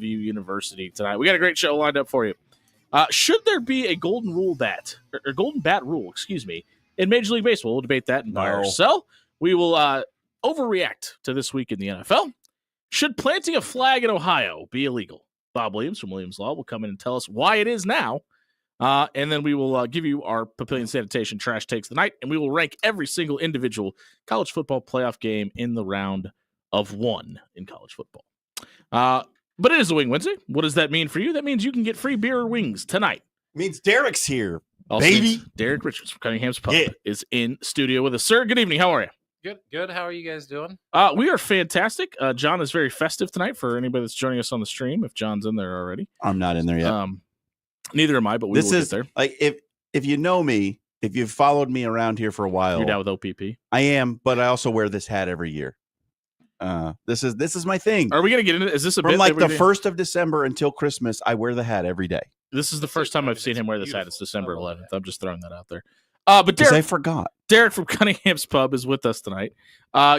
View University tonight. We got a great show lined up for you. Should there be a golden bat rule, excuse me, in Major League Baseball? We'll debate that in buy or sell. We will overreact to this week in the NFL. Should planting a flag in Ohio be illegal? Bob Williams from Williams Law will come in and tell us why it is now. And then we will give you our Papillion Sanitation trash takes of the night, and we will rank every single individual college football playoff game in the round of one in college football. But it is a Wing Wednesday. What does that mean for you? That means you can get free beer or wings tonight. It means Derek's here, also baby. Derek Richards from Cunningham's Pub is in studio with us. Sir, good evening. How are you? Good. How are you guys doing? We are fantastic. John is very festive tonight for anybody that's joining us on the stream, if John's in there already. I'm not in there yet. Neither am I, but will get there. Like if you know me, if you've followed me around here for a while. You're down with OPP. I am, but I also wear this hat every year. This is my thing. Are we gonna get into it? Is this a from bit like the 1st of December until Christmas? I wear the hat every day. This is the first time I've seen him wear this hat. It's December 11th. I'm just throwing that out there. But Derek, I forgot. Derek from Cunningham's Pub is with us tonight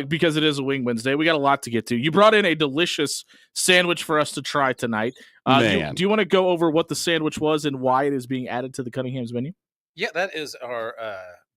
because it is a Wing Wednesday. We got a lot to get to. You brought in a delicious sandwich for us to try tonight. Do you want to go over what the sandwich was and why it is being added to the Cunningham's menu? Yeah, that is our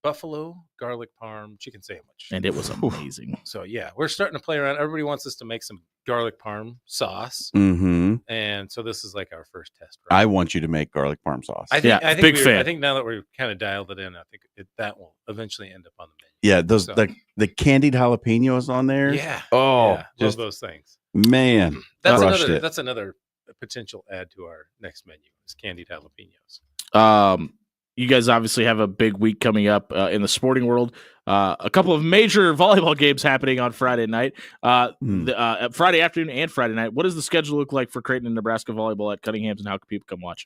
buffalo garlic parm chicken sandwich. And it was amazing. So, yeah, we're starting to play around. Everybody wants us to make some garlic parm sauce. Mm-hmm. And so this is like our first test. Right? I want you to make garlic parm sauce. I think big fan. I think now that we're kind of dialed it in, I think that will eventually end up on the menu. Yeah, those the candied jalapenos on there. Yeah. Oh, yeah, love those things. Man, that's another potential add to our next menu is candied jalapenos. You guys obviously have a big week coming up in the sporting world. A couple of major volleyball games happening on Friday night, Friday afternoon and Friday night. What does the schedule look like for Creighton and Nebraska volleyball at Cunningham's, and how can people come watch?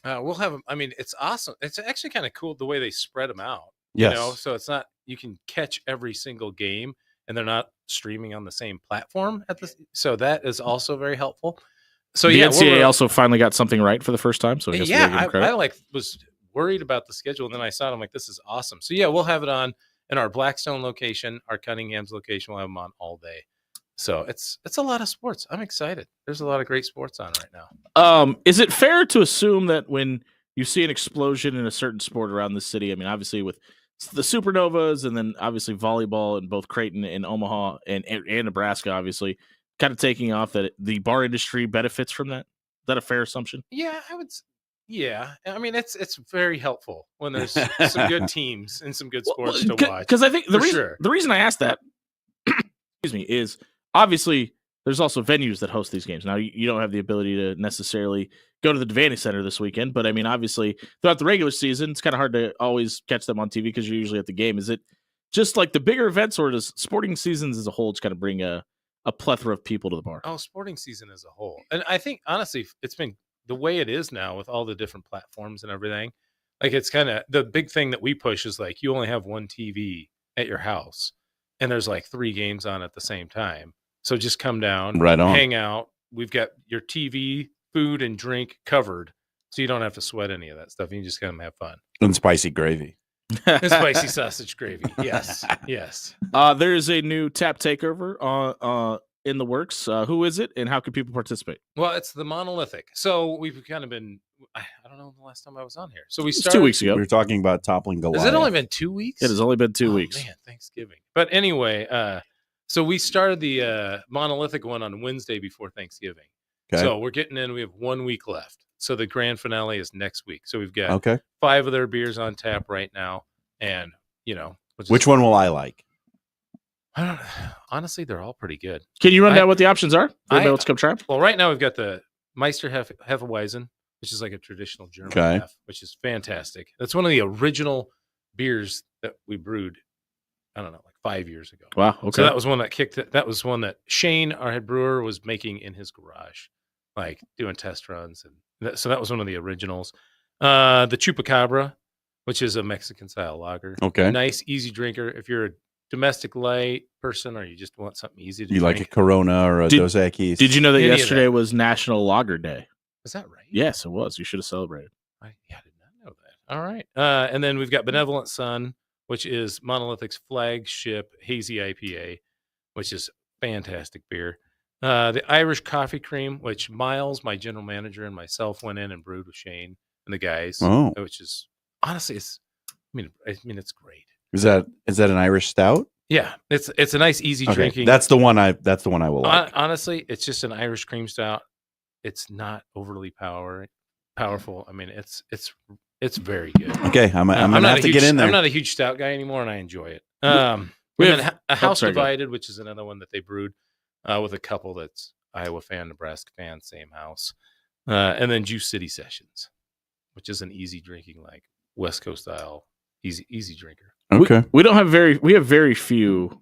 We'll have. I mean, it's awesome. It's actually kind of cool the way they spread them out. Yes. You know, so it's not you can catch every single game, and they're not streaming on the same platform at this. So that is also very helpful. So the NCAA also finally got something right for the first time. So I was worried about the schedule, and then I saw it. I'm like, this is awesome. So yeah, we'll have it on in our Blackstone location, our Cunningham's location. We'll have them on all day. So it's a lot of sports. I'm excited. There's a lot of great sports on right now. Is it fair to assume that when you see an explosion in a certain sport around the city, I mean, obviously with the Supernovas and then obviously volleyball in both Creighton and Omaha and Nebraska, obviously kind of taking off, that the bar industry benefits from that? Is that a fair assumption? Yeah, Yeah, I mean it's very helpful when there's some good teams and some good sports to watch. Because I think the reason I asked that, excuse me, is obviously there's also venues that host these games. Now you don't have the ability to necessarily go to the Devaney Center this weekend, but I mean obviously throughout the regular season it's kind of hard to always catch them on TV because you're usually at the game. Is it just like the bigger events, or does sporting seasons as a whole just kind of bring a plethora of people to the bar? Oh, sporting season as a whole, and I think honestly it's been the way it is now with all the different platforms and everything. Like it's kind of the big thing that we push is like you only have one TV at your house and there's like 3 games on at the same time. So just come down, hang out. We've got your TV, food, and drink covered. So you don't have to sweat any of that stuff. You can just come have fun. And spicy gravy. And spicy sausage gravy. Yes. Yes. There's a new tap takeover in the works. Who is it, and how can people participate? Well, it's the Monolithic. So we've kind of been, I don't know the last time I was on here. So we started 2 weeks ago. We were talking about toppling Goliath. Has it only been 2 weeks? It has only been 2 weeks. Man, Thanksgiving. But anyway, so we started the Monolithic one on Wednesday before Thanksgiving. Okay. So we're getting in. We have 1 week left. So the grand finale is next week. So we've got 5 of their beers on tap right now. And, you know. Which one will I like? I don't know. Honestly, they're all pretty good. Can you run down what the options are? Let's come try. Well, right now we've got the Meister Hefeweizen, which is like a traditional German hef, which is fantastic. That's one of the original beers that we brewed, I don't know, like 5 years ago. Wow. Okay. So that was one that kicked it. That was one that Shane, our head brewer, was making in his garage, like doing test runs. And so that was one of the originals. The Chupacabra, which is a Mexican style lager. Okay. Nice, easy drinker. If you're a domestic light person or you just want something easy to drink. Like a Corona or a Dos Equis. Did you know that yesterday was National Lager Day? Is that right? Yes, it was. You should have celebrated. I did not know that. All right. And then we've got Benevolent Sun, which is Monolithic's flagship hazy IPA, which is fantastic beer. The Irish coffee cream, which Miles, my general manager, and myself went in and brewed with Shane and the guys. Oh. Which is honestly, it's it's great. Is that an Irish stout? Yeah, it's a nice, easy drinking. That's the one I will like. Honestly, it's just an Irish cream stout. It's not overly powerful. I mean, it's very good. Okay, I'm gonna have to get in there. I'm not a huge stout guy anymore, and I enjoy it. We have a House Divided, which is another one that they brewed with a couple that's Iowa fan, Nebraska fan, same house, and then Juice City Sessions, which is an easy drinking, like West Coast style, easy drinker. Okay, we have very few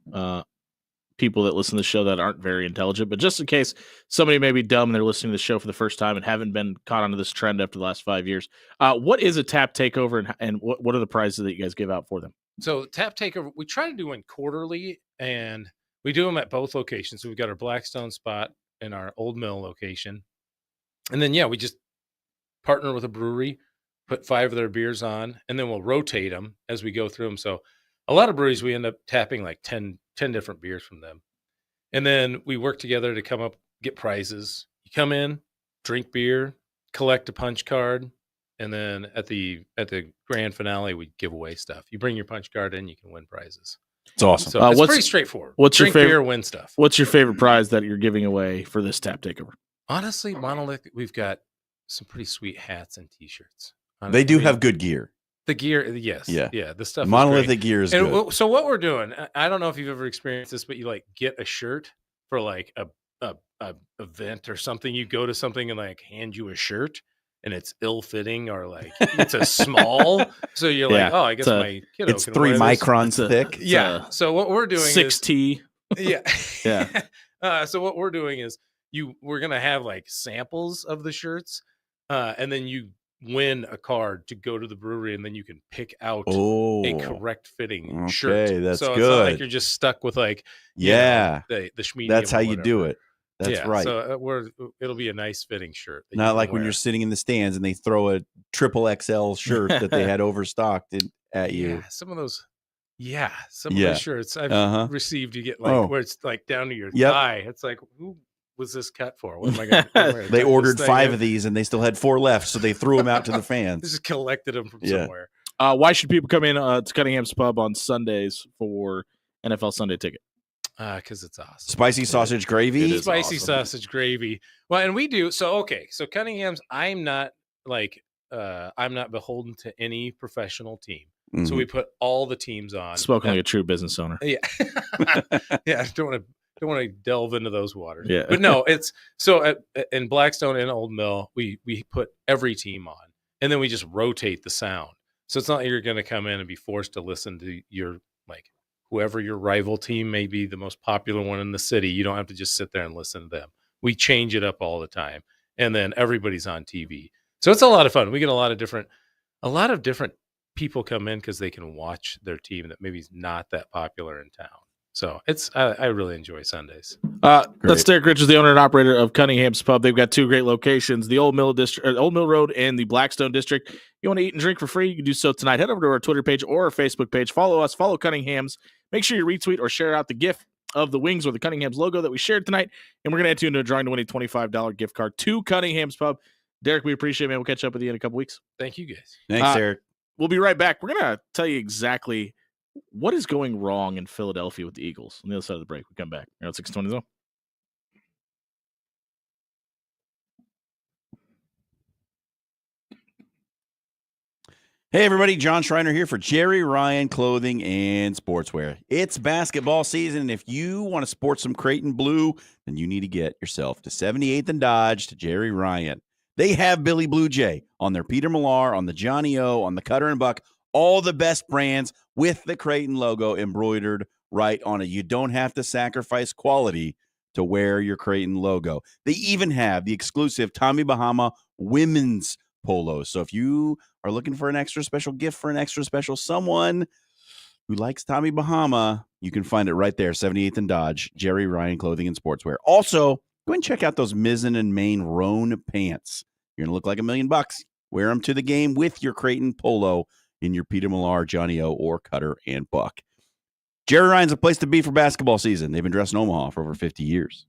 people that listen to the show that aren't very intelligent, but just in case somebody may be dumb and they're listening to the show for the first time and haven't been caught onto this trend after the last 5 years, what is a tap takeover and what are the prizes that you guys give out for them? So tap takeover, we try to do one quarterly, and we do them at both locations. So we've got our Blackstone spot and our Old Mill location, and then we just partner with a brewery, put 5 of their beers on, and then we'll rotate them as we go through them. So a lot of breweries, we end up tapping like 10 different beers from them. And then we work together to get prizes. You come in, drink beer, collect a punch card, and then at the grand finale, we give away stuff. You bring your punch card in, you can win prizes. It's awesome. So it's pretty straightforward. What's drink your favorite beer, win stuff. What's your favorite prize that you're giving away for this tap takeover? Honestly, Monolith, we've got some pretty sweet hats and T-shirts. They do have good gear. The gear, yes. Yeah. The stuff. Monolithic gear is good. So what we're doing, I don't know if you've ever experienced this, but you like get a shirt for like a event or something. You go to something and like hand you a shirt and it's ill-fitting or like it's a small. So you're like, oh, I guess my kiddo it's can 3 wear microns thick. Yeah. So what we're doing 6T. Yeah. Yeah. So what we're doing is we're going to have like samples of the shirts and then you win a card to go to the brewery and then you can pick out a correct fitting shirt. That's so good. It's not like you're just stuck with like the schmedium. That's how you do it. That's right. So it'll be a nice fitting shirt. Not like when you're sitting in the stands and they throw a triple XL shirt that they had overstocked at you. Yeah, some of those shirts I've received, you get like where it's like down to your thigh. It's like, who was this cut for? What am I going to wear? They ordered 5 of these and they still had 4 left, so they threw them out to the fans. They just collected them from somewhere. Why should people come in to Cunningham's Pub on Sundays for NFL Sunday Ticket? Because it's awesome. Spicy sausage gravy. Spicy sausage gravy. Well, and we do. So Cunningham's. I'm not beholden to any professional team. Mm-hmm. So we put all the teams on. Spoken like a true business owner. Yeah. Yeah. I don't want to delve into those waters. Yeah. But no, it's so in Blackstone and Old Mill, we put every team on, and then we just rotate the sound. So it's not like you're going to come in and be forced to listen to your whoever your rival team may be, the most popular one in the city. You don't have to just sit there and listen to them. We change it up all the time, and then everybody's on TV. So it's a lot of fun. We get a lot of different people come in because they can watch their team that maybe is not that popular in town. So I really enjoy Sundays. That's Derek Richards, the owner and operator of Cunningham's Pub. They've got 2 great locations, the Old Mill Road and the Blackstone District. You want to eat and drink for free? You can do so tonight. Head over to our Twitter page or our Facebook page. Follow us, follow Cunningham's. Make sure you retweet or share out the GIF of the wings or the Cunningham's logo that we shared tonight. And we're going to enter you into a drawing to win a $25 gift card to Cunningham's Pub. Derek, we appreciate it, man. We'll catch up with you in a couple weeks. Thank you, guys. Thanks, Derek. We'll be right back. We're going to tell you exactly what is going wrong in Philadelphia with the Eagles. On the other side of the break, we come back. You're at 620 Zone. Hey, everybody. John Schreiner here for Jerry Ryan Clothing and Sportswear. It's basketball season, and if you want to sport some Creighton blue, then you need to get yourself to 78th and Dodge to Jerry Ryan. They have Billy Blue Jay on their Peter Millar, on the Johnny O, on the Cutter and Buck, all the best brands with the Creighton logo embroidered right on it. You don't have to sacrifice quality to wear your Creighton logo. They even have the exclusive Tommy Bahama women's polos. So if you are looking for an extra special gift for an extra special someone who likes Tommy Bahama, you can find it right there, 78th and Dodge, Jerry Ryan Clothing and Sportswear. Also, go and check out those Mizzen and Main Roan pants. You're going to look like $1 million. Wear them to the game with your Creighton polo in your Peter Millar, Johnny O, or Cutter and Buck. Jerry Ryan's a place to be for basketball season. They've been dressed in Omaha for over 50 years.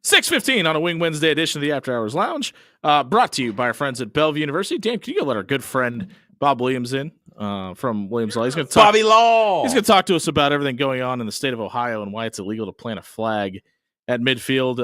6:15 on a Wing Wednesday edition of the After Hours Lounge, brought to you by our friends at Bellevue University. Dan, can you go let our good friend Bob Williams in from Williams Law? He's going to talk. Bobby Law. He's going to talk to us about everything going on in the state of Ohio and why it's illegal to plant a flag at midfield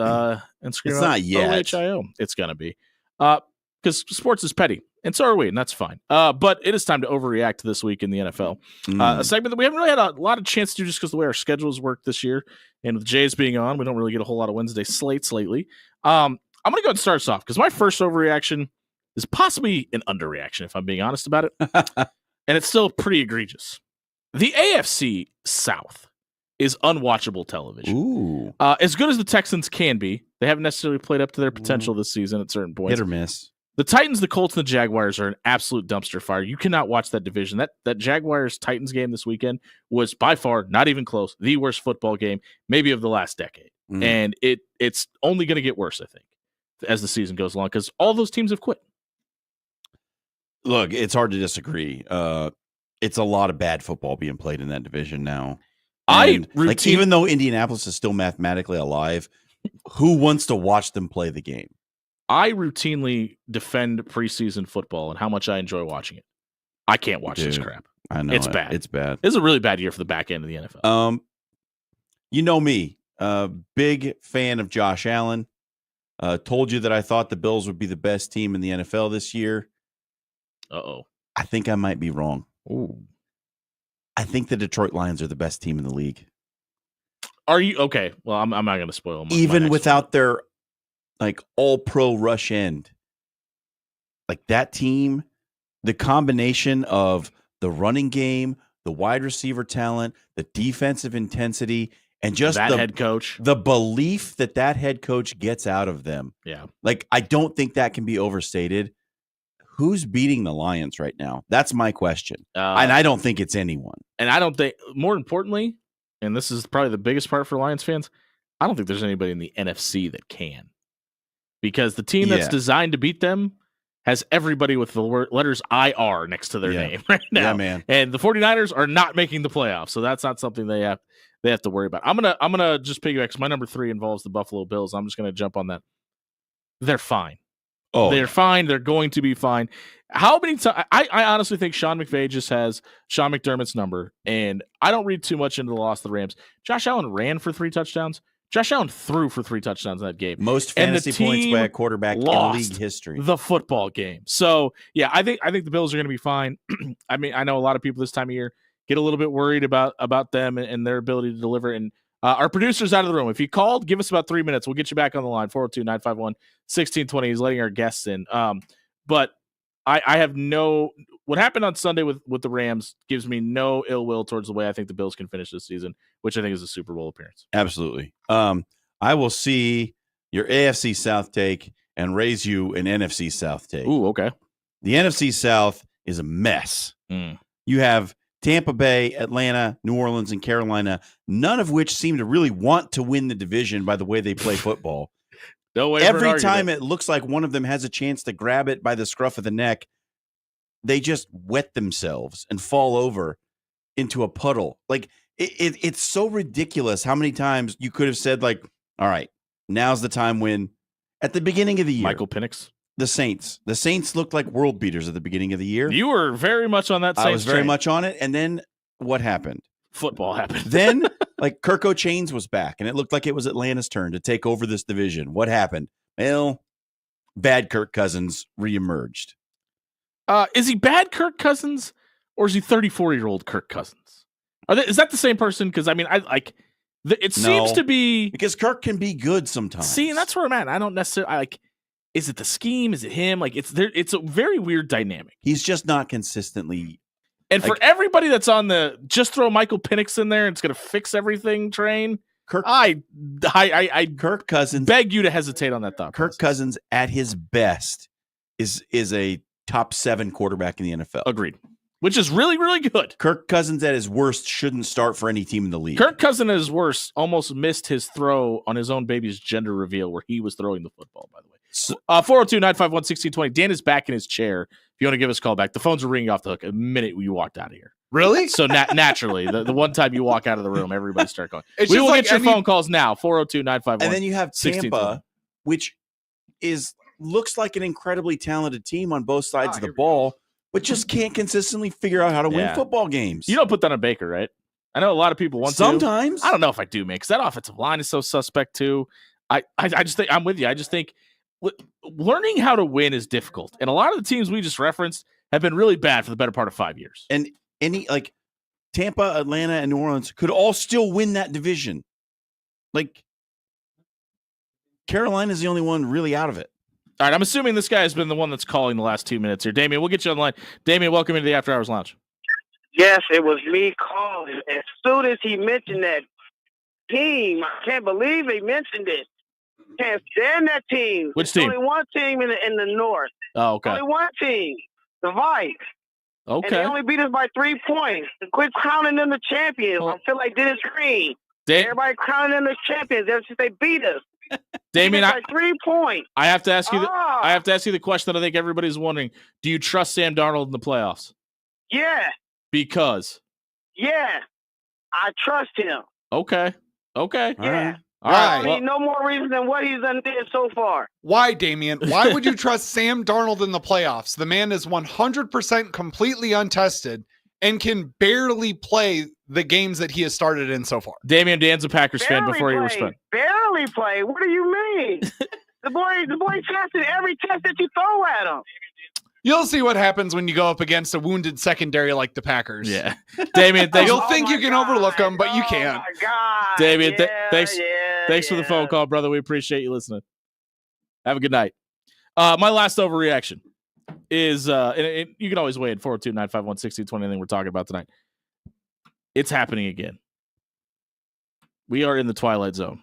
and scream It's out not yet. OHIO. It's going to be because sports is petty, and so are we, and that's fine. But it is time to overreact to this week in the NFL. A segment that we haven't really had a lot of chance to do just because the way our schedules work this year. And with Jays being on, we don't really get a whole lot of Wednesday slates lately. I'm going to go ahead and start us off because my first overreaction is possibly an underreaction, if I'm being honest about it. And it's still pretty egregious. The AFC South is unwatchable television. Ooh. As good as the Texans can be, they haven't necessarily played up to their potential this season at certain points. Hit or miss. The Titans, the Colts, and the Jaguars are an absolute dumpster fire. You cannot watch that division. That Jaguars-Titans game this weekend was by far, not even close, the worst football game maybe of the last decade. And it's only going to get worse, I think, as the season goes along because all those teams have quit. Look, it's hard to disagree. It's a lot of bad football being played in that division now. Even though Indianapolis is still mathematically alive, who wants to watch them play the game? I routinely defend preseason football and how much I enjoy watching it. I can't watch this crap. I know it's bad. It's bad. This is a really bad year for the back end of the NFL. You know me, big fan of Josh Allen. Told you that I thought the Bills would be the best team in the NFL this year. Uh-oh. I think I might be wrong. Ooh. I think the Detroit Lions are the best team in the league. Are you okay? Well, I'm not going to spoil my even next without one. their all-pro rush end. Like that team, the combination of the running game, the wide receiver talent, the defensive intensity, and just that the head coach, the belief that head coach gets out of them. Yeah. Like, I don't think that can be overstated. Who's beating the Lions right now? That's my question. And I don't think it's anyone. And I don't think, more importantly, and this is probably the biggest part for Lions fans, I don't think there's anybody in the NFC that can. Because the team that's designed to beat them has everybody with the letters IR next to their name right now. Yeah, man. And the 49ers are not making the playoffs, so that's not something they have to worry about. I'm gonna just piggyback because my number 3 involves the Buffalo Bills. I'm just gonna jump on that. They're fine. Oh, they're fine. They're going to be fine. How many times? I honestly think Sean McVay just has Sean McDermott's number, and I don't read too much into the loss of the Rams. Josh Allen ran for 3 touchdowns. Josh Allen threw for 3 touchdowns in that game. Most fantasy points by a quarterback in league history. The football game. So yeah, I think the Bills are going to be fine. I mean, I know a lot of people this time of year get a little bit worried about them and their ability to deliver. And our producer's out of the room. If you called, give us about 3 minutes. We'll get you back on the line. 402-951-1620. He's letting our guests in. But I have no. What happened on Sunday with the Rams gives me no ill will towards the way I think the Bills can finish this season, which I think is a Super Bowl appearance. Absolutely. I will see your AFC South take and raise you an NFC South take. Ooh, okay. The NFC South is a mess. You have Tampa Bay, Atlanta, New Orleans, and Carolina, none of which seem to really want to win the division by the way they play football. No way. Every time it looks like one of them has a chance to grab it by the scruff of the neck, they just wet themselves and fall over into a puddle. Like it's so ridiculous how many times you could have said, like, all right, now's the time when at the beginning of the year, Michael Penix, the Saints looked like world beaters at the beginning of the year. You were very much on that Saints I was very train. much on it. And then what happened? Football happened. Then like Kirk O'Chains was back and it looked like it was Atlanta's turn to take over this division. What happened? Well, bad Kirk Cousins reemerged. Is he bad Kirk Cousins or is he 34-year-old Kirk Cousins? Is that the same person? Because I mean, it seems to be because Kirk can be good sometimes. See, and that's where I'm at. I don't necessarily like. Is it the scheme? Is it him? Like it's a very weird dynamic. He's just not consistently. And for everybody that's on the just throw Michael Penix in there, it's going to fix everything train. Kirk Cousins beg you to hesitate on that thought. Kirk Cousins at his best is a top 7 quarterback in the NFL. Agreed. which is really, really good. Kirk Cousins at his worst shouldn't start for any team in the league. Kirk Cousins at his worst almost missed his throw on his own baby's gender reveal where he was throwing the football, by the way. 402-951-1620. Dan is back in his chair. If you want to give us a call back, the phones are ringing off the hook the minute you walked out of here. Really? So naturally, the one time you walk out of the room, everybody start going. It's We just will like get your any- phone calls now, 402-951. And then you have 16-20. Tampa, which looks like an incredibly talented team on both sides of the ball, but just can't consistently figure out how to win Yeah. football games. You don't put that on Baker, right? I know a lot of people want to. Sometimes. I don't know if I do, man, because that offensive line is so suspect too. I just think I'm with you. I just think learning how to win is difficult, and a lot of the teams we just referenced have been really bad for the better part of 5 years. And Tampa, Atlanta, and New Orleans could all still win that division. Like Carolina's the only one really out of it. All right, I'm assuming this guy has been the one that's calling the last 2 minutes here. Damien, we'll get you on the line. Damien, welcome into the After Hours Lounge. Yes, it was me calling. As soon as he mentioned that team, I can't believe he mentioned it. Can't stand that team. Which There's team? Only one team in the North. Oh, okay. Only one team. The Vikes. And they Okay. only beat us by 3 points. Quit crowning them the champions. Well- I feel like Dennis Green. Da- Everybody crowning them the champions ever since they beat us. Damien, Beat us by 3 points. I have to ask you. Ah, I have to ask you the question that I think everybody's wondering: do you trust Sam Darnold in the playoffs? Yeah. Because Yeah. I trust him. okay. All Yeah. right. All right. I Well, need no more reason than what he's done did so far. Why, Damien? Why would you trust Sam Darnold in the playoffs? The man is 100% completely untested and can barely play the games that he has started in so far. Damien, Dan's a Packers fan. Barely Before you play. respond, Barely play. What do you mean? the boy tested every test that you throw at him. You'll see what happens when you go up against a wounded secondary like the Packers. yeah. Damien, thanks. You'll Oh think my you can God. overlook them, but you Oh can't. my God. Damien, Yeah, thanks for the phone call, brother. We appreciate you listening. Have a good night. My last overreaction is, and you can always weigh in 402-951-1620, anything we're talking about tonight. It's happening again. We are in the twilight zone.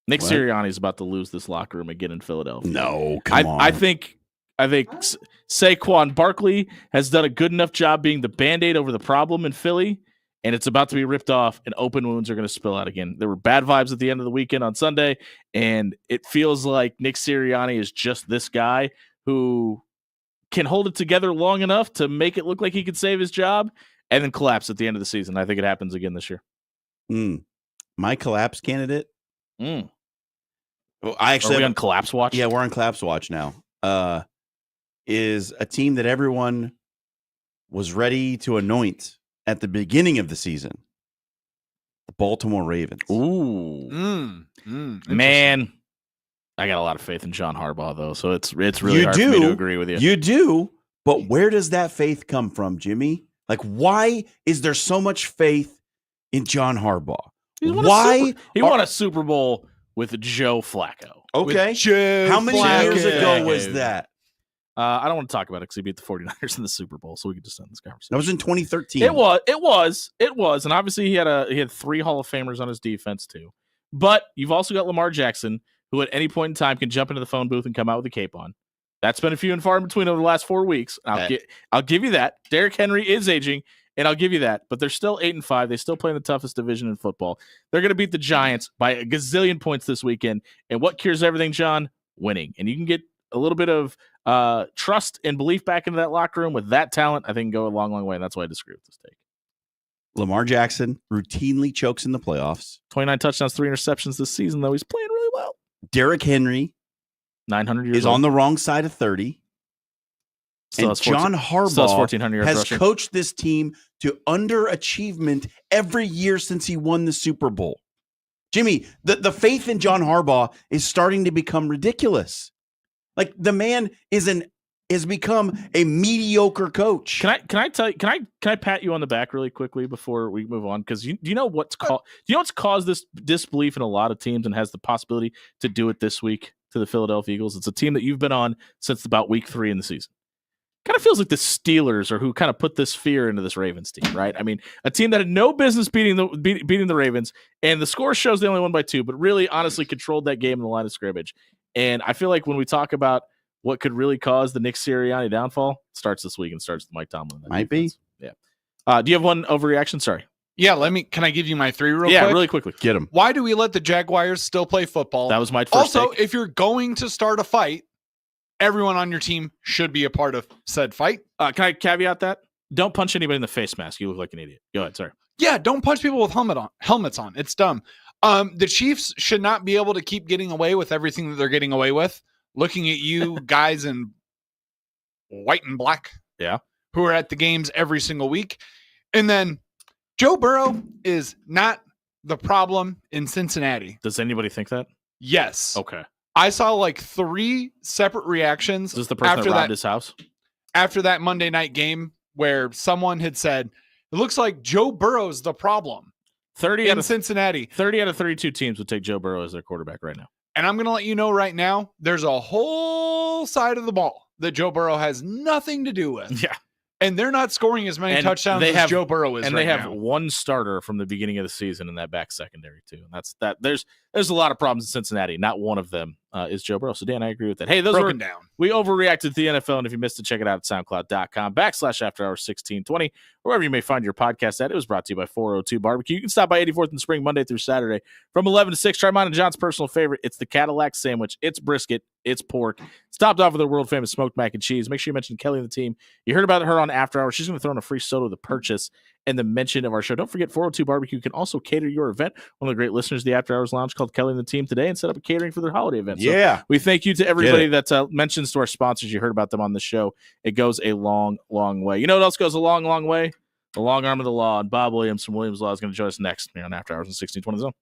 Nick What? Sirianni is about to lose this locker room again in Philadelphia. No, come on. I think Saquon Barkley has done a good enough job being the Band-Aid over the problem in Philly, and it's about to be ripped off, and open wounds are going to spill out again. There were bad vibes at the end of the weekend on Sunday, and it feels like Nick Sirianni is just this guy who can hold it together long enough to make it look like he could save his job and then collapse at the end of the season. I think it happens again this year. My collapse candidate. Mm. Well, I Are actually we on collapse watch? Yeah, we're on collapse watch now. Is a team that everyone was ready to anoint at the beginning of the season. The Baltimore Ravens. Ooh. Interesting. Man, I got a lot of faith in John Harbaugh, though, so it's really You hard for me to do. agree with you. You do, but where does that faith come from, Jimmy? Like, why is there so much faith in John Harbaugh? He won a Why? Super- he won a Super Bowl with Joe Flacco. Okay. With Joe How many years Flacco. ago was that? I don't want to talk about it because he beat the 49ers in the Super Bowl, so we can just end this conversation. That was in 2013. It was, and obviously he had 3 Hall of Famers on his defense too. But you've also got Lamar Jackson, who at any point in time can jump into the phone booth and come out with a cape on. That's been a few and far in between over the last 4 weeks. I'll give you that. Derrick Henry is aging, and I'll give you that. But they're still 8-5. They still play in the toughest division in football. They're going to beat the Giants by a gazillion points this weekend. And what cures everything, John? Winning. And you can get a little bit of trust and belief back into that locker room with that talent. I think can go a long, long way. And that's why I disagree with this take. Lamar Jackson routinely chokes in the playoffs. 29 touchdowns, 3 interceptions this season, though. He's playing really well. Derrick Henry 900 years is old. on the wrong side of 30. Still And has 14 John still has Harbaugh 1,400 yards has rushing. coached this team to underachievement every year since he won the Super Bowl. Jimmy, the faith in John Harbaugh is starting to become ridiculous. Like, the man has become a mediocre coach. Can I tell you? Can I pat you on the back really quickly before we move on? Because do you know what's caused this disbelief in a lot of teams and has the possibility to do it this week to the Philadelphia Eagles? It's a team that you've been on since about week 3 in the season. Kind of feels like the Steelers are who kind of put this fear into this Ravens team, right? I mean, a team that had no business beating the Ravens, and the score shows they only won by 2, but really, honestly, controlled that game in the line of scrimmage. And I feel like when we talk about what could really cause the Nick Sirianni downfall, it starts this week and starts with Mike Tomlin. Might be. Do you have one overreaction? Sorry. Yeah, can I give you my 3 real Yeah, quick? really quickly. Get him. Why do we let the Jaguars still play football? That was my first Also, take. if you're going to start a fight, everyone on your team should be a part of said fight. Can I caveat that? Don't punch anybody in the face mask. You look like an idiot. Go ahead. Sorry. Yeah, don't punch people with helmets on. It's dumb. The Chiefs should not be able to keep getting away with everything that they're getting away with. Looking at you guys in white and black, Yeah, who are at the games every single week, and then Joe Burrow is not the problem in Cincinnati. Does anybody think that? Yes. Okay. I saw like 3 separate reactions Is this the person that robbed his house? after that Monday night game where someone had said, it looks like Joe Burrow's the problem 30 out in of Cincinnati. 30 out of 32 teams would take Joe Burrow as their quarterback right now. And I'm going to let you know right now, there's a whole side of the ball that Joe Burrow has nothing to do with. Yeah. And they're not scoring as many And touchdowns they as have- Joe Burrow is And right they have now. one starter from the beginning of the season in that back secondary too. And that's that. There's a lot of problems in Cincinnati. Not one of them is Joe Burrow. So Dan, I agree with that. Hey, those Broken were down. we overreacted to the NFL. And if you missed it, check it out at soundcloud.com/afterhours1620, wherever you may find your podcast at. It was brought to you by 402 Barbecue. You can stop by 84th and Spring Monday through Saturday from 11 to 6. Try mine and John's personal favorite. It's the Cadillac sandwich. It's brisket. It's pork. It's topped off with their world famous smoked mac and cheese. Make sure you mention Kelly and the team. You heard about her on After Hours. She's going to throw in a free soda with the purchase and the mention of our show. Don't forget 402 Barbecue can also cater your event. One of the great listeners of the After Hours Lounge called Kelly and the team today and set up a catering for their holiday event. So Yeah. we thank you to everybody that mentions to our sponsors. You heard about them on the show. It goes a long, long way. You know what else goes a long, long way? The long arm of the law. And Bob Williams from Williams Law is going to join us next here on After Hours in 1620 Zone.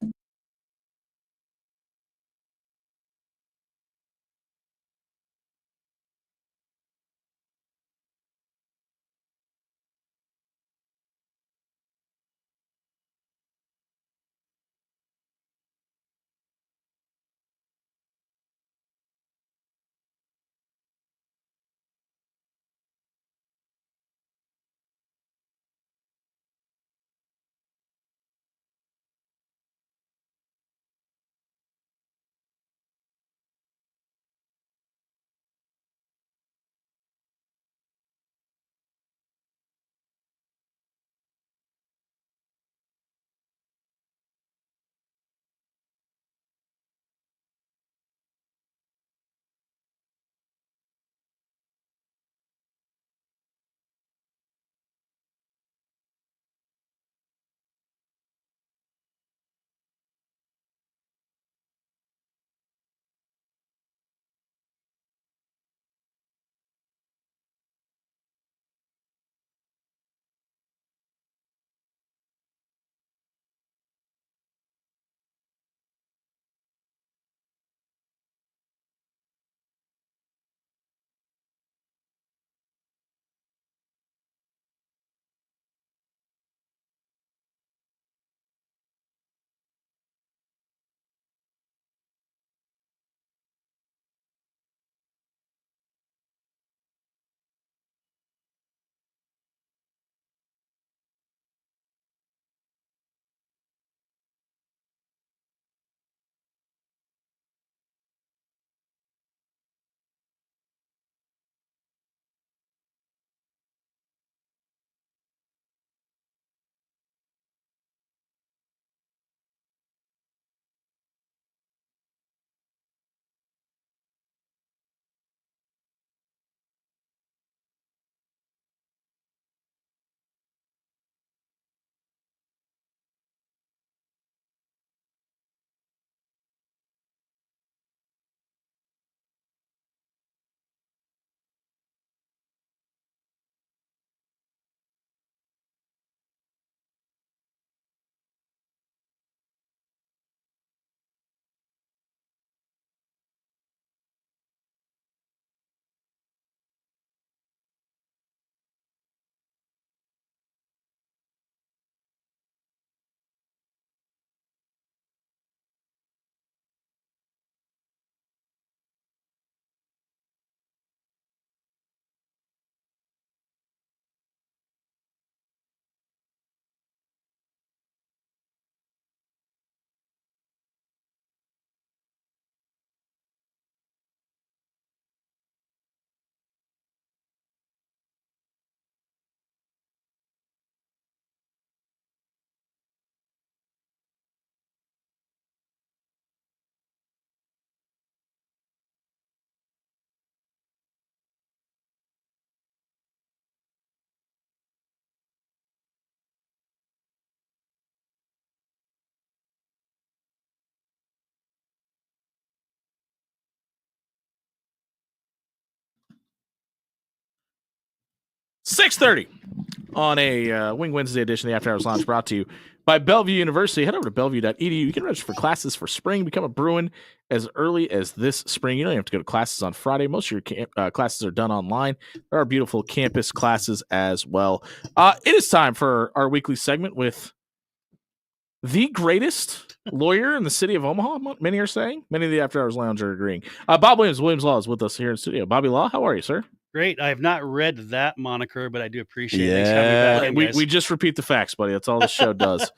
6:30 on a Wing Wednesday edition of the After Hours Lounge, brought to you by Bellevue University. Head over to bellevue.edu. You can register for classes for spring. Become a Bruin as early as this spring. You don't even have to go to classes on Friday. Most of your classes are done online. There are beautiful campus classes as well. It is time for our weekly segment with the greatest lawyer in the city of Omaha, many are saying. Many of the After Hours Lounge are agreeing. Bob Williams Law is with us here in studio. Bobby Law, how are you, sir? Great. I have not read that moniker, but I do appreciate it. Yeah. Thanks for having me back in, We guys. just repeat the facts, buddy. That's all the show does.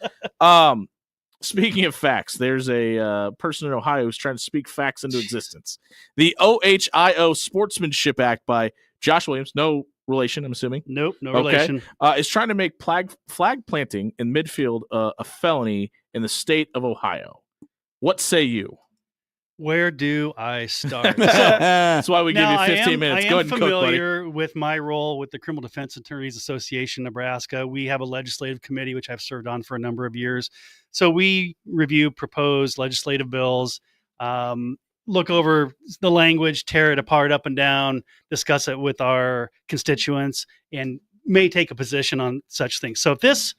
Speaking of facts, there's a person in Ohio who's trying to speak facts into existence. The OHIO Sportsmanship Act by Josh Williams, no relation, I'm assuming, Nope, no Okay. relation. is trying to make flag planting in midfield a felony in the state of Ohio. What say you? Where do I start? That's why we give you Now, 15 minutes. I Go am ahead and cook, buddy. familiar with my role with the Criminal Defense Attorneys Association Nebraska. We have a legislative committee, which I've served on for a number of years. So we review proposed legislative bills, look over the language, tear it apart up and down, discuss it with our constituents, and may take a position on such things. So if this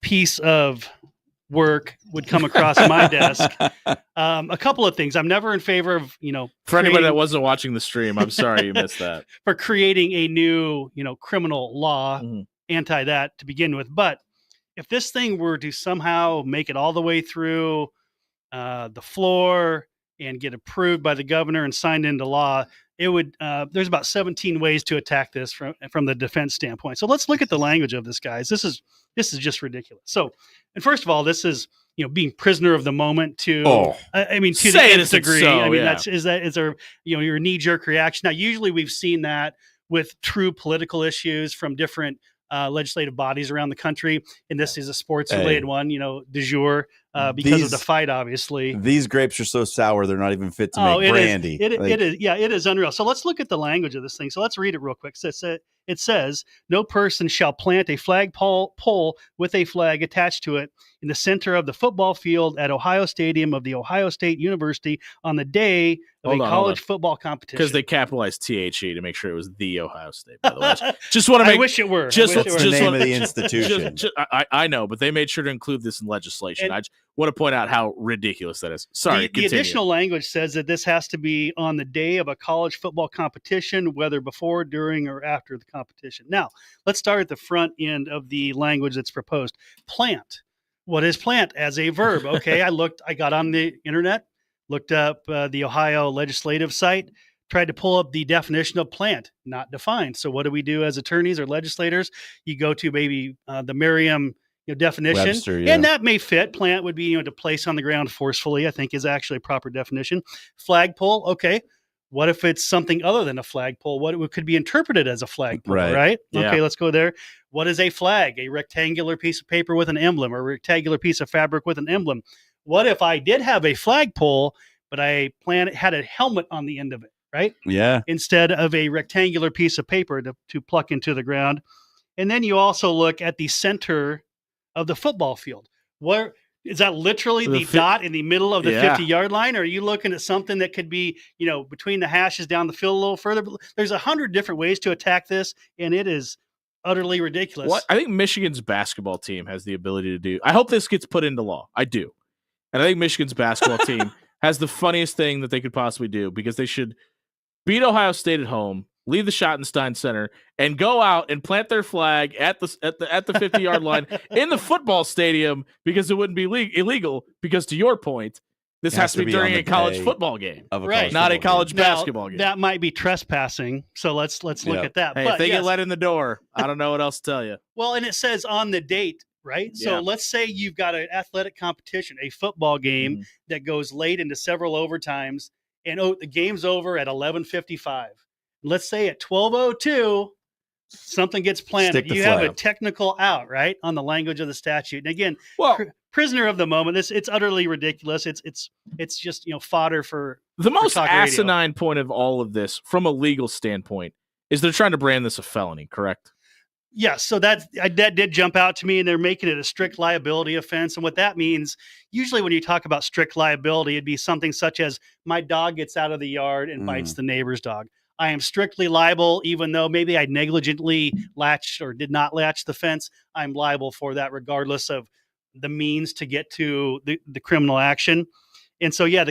piece of work would come across my desk, a couple of things. I'm never in favor of, For anybody that creating- wasn't watching the stream, I'm sorry you missed that. for creating a new, criminal law, Mhm. anti that to begin with. But if this thing were to somehow make it all the way through the floor and get approved by the governor and signed into law, it would. There's about 17 ways to attack this from the defense standpoint. So let's look at the language of this, guys. This is just ridiculous. So, and first of all, this is being prisoner of the moment to. Oh. I mean, to Say it the as nth it's degree. so, I mean, yeah. is there your knee jerk reaction? Now, usually we've seen that with true political issues from different legislative bodies around the country, and this is a sports related one, du jour, because of the These- fight, obviously. These grapes are so sour they're not even fit to Oh, make it is. brandy. It is. Yeah, it is unreal. So let's look at the language of this thing. So let's read it real quick. So it says, "No person shall plant a flagpole with a flag attached to it in the center of the football field at Ohio Stadium of the Ohio State University on the day of Hold a on, college football competition." Because they capitalized THE to make sure it was the Ohio State, by the way. Just want to I make wish it were. just- I wish it That's were. the just name wanna- of the institution. I know, but they made sure to include this in legislation. And- I just want to point out how ridiculous that is. Sorry, The continue. additional language says that this has to be on the day of a college football competition, whether before, during, or after the competition. Now, let's start at the front end of the language that's proposed. Plant. What is plant as a verb? Okay, I got on the internet, looked up the Ohio legislative site, tried to pull up the definition of plant, not defined. So what do we do as attorneys or legislators? You go to maybe the Merriam definition, Webster, yeah. and that may fit. Plant would be to place on the ground forcefully, I think is actually a proper definition. Flagpole, okay. What if it's something other than a flagpole? What it could be interpreted as a flagpole, Right. right? Yeah. Okay, let's go there. What is a flag? A rectangular piece of paper with an emblem, or a rectangular piece of fabric with an emblem. What if I did have a flagpole, but had a helmet on the end of it, right? Yeah. Instead of a rectangular piece of paper to pluck into the ground. And then you also look at the center of the football field. Where is that literally The the fi- dot in the middle of the Yeah. 50-yard line? Or are you looking at something that could be, between the hashes down the field a little further? There's 100 different ways to attack this, and it is utterly ridiculous. What I think Michigan's basketball team has the ability to do. I hope this gets put into law. I do. And I think Michigan's basketball team has the funniest thing that they could possibly do, because they should beat Ohio State at home, leave the Schottenstein Center, and go out and plant their flag at the 50-yard line in the football stadium, because it wouldn't be illegal. Because to your point, this It has to be during on a the college day football game, Of a Right. college not a football college Now, basketball game. that might be trespassing. So let's look Yep. at that. Hey, But if they yes. get let in the door, I don't know what else to tell you. Well, and it says on the date, right? So Yeah. let's say you've got an athletic competition, a football game Mhm. that goes late into several overtimes, and the game's over at 11:55. Let's say at 12:02, something gets planted. Stick the You have a flag. technical out, right, on the language of the statute. And again, Well, prisoner of the moment. It's utterly ridiculous. It's just fodder for. the most talk radio. asinine point of all of this, from a legal standpoint, is they're trying to brand this a felony, correct? Yes, so that did jump out to me, and they're making it a strict liability offense. And what that means, usually when you talk about strict liability, it'd be something such as my dog gets out of the yard and bites the neighbor's dog. I am strictly liable, even though maybe I negligently latched or did not latch the fence. I'm liable for that, regardless of the means to get to the criminal action. And so, yeah,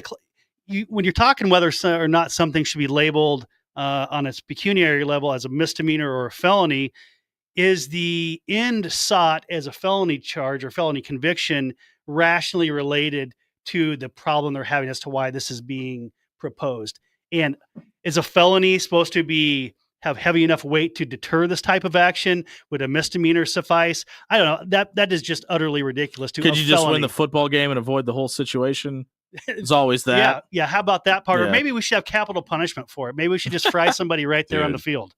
when you're talking whether or not something should be labeled on its pecuniary level as a misdemeanor or a felony, is the end sought as a felony charge or felony conviction rationally related to the problem they're having as to why this is being proposed? And is a felony supposed to have heavy enough weight to deter this type of action? Would a misdemeanor suffice? I don't know. That is just utterly ridiculous. Could you just win the football game and avoid the whole situation? It's always that. Yeah. How about that part? Yeah. Or maybe we should have capital punishment for it. Maybe we should just fry somebody right there on the field.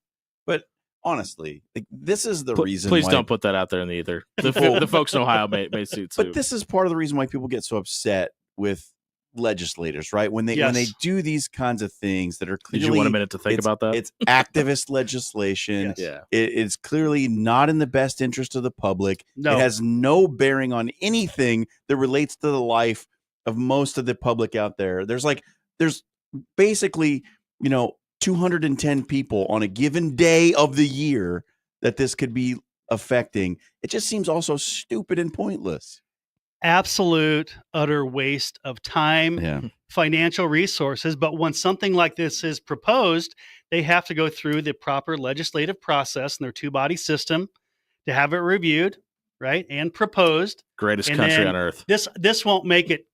But honestly, like, this is the reason. Please why, don't put that out there in the ether. The folks in Ohio may see it too. But this is part of the reason why people get so upset with legislators, right? When they do these kinds of things that are clearly. Did you want a minute to think about that? It's activist legislation. Yeah. It's clearly not in the best interest of the public. No. It has no bearing on anything that relates to the life of most of the public out there. There's basically, 210 people on a given day of the year that this could be affecting. It just seems also stupid and pointless. Absolute, utter waste of time, financial resources. But when something like this is proposed, they have to go through the proper legislative process in their two-body system to have it reviewed, right, and proposed. Greatest And country then on earth. This won't make it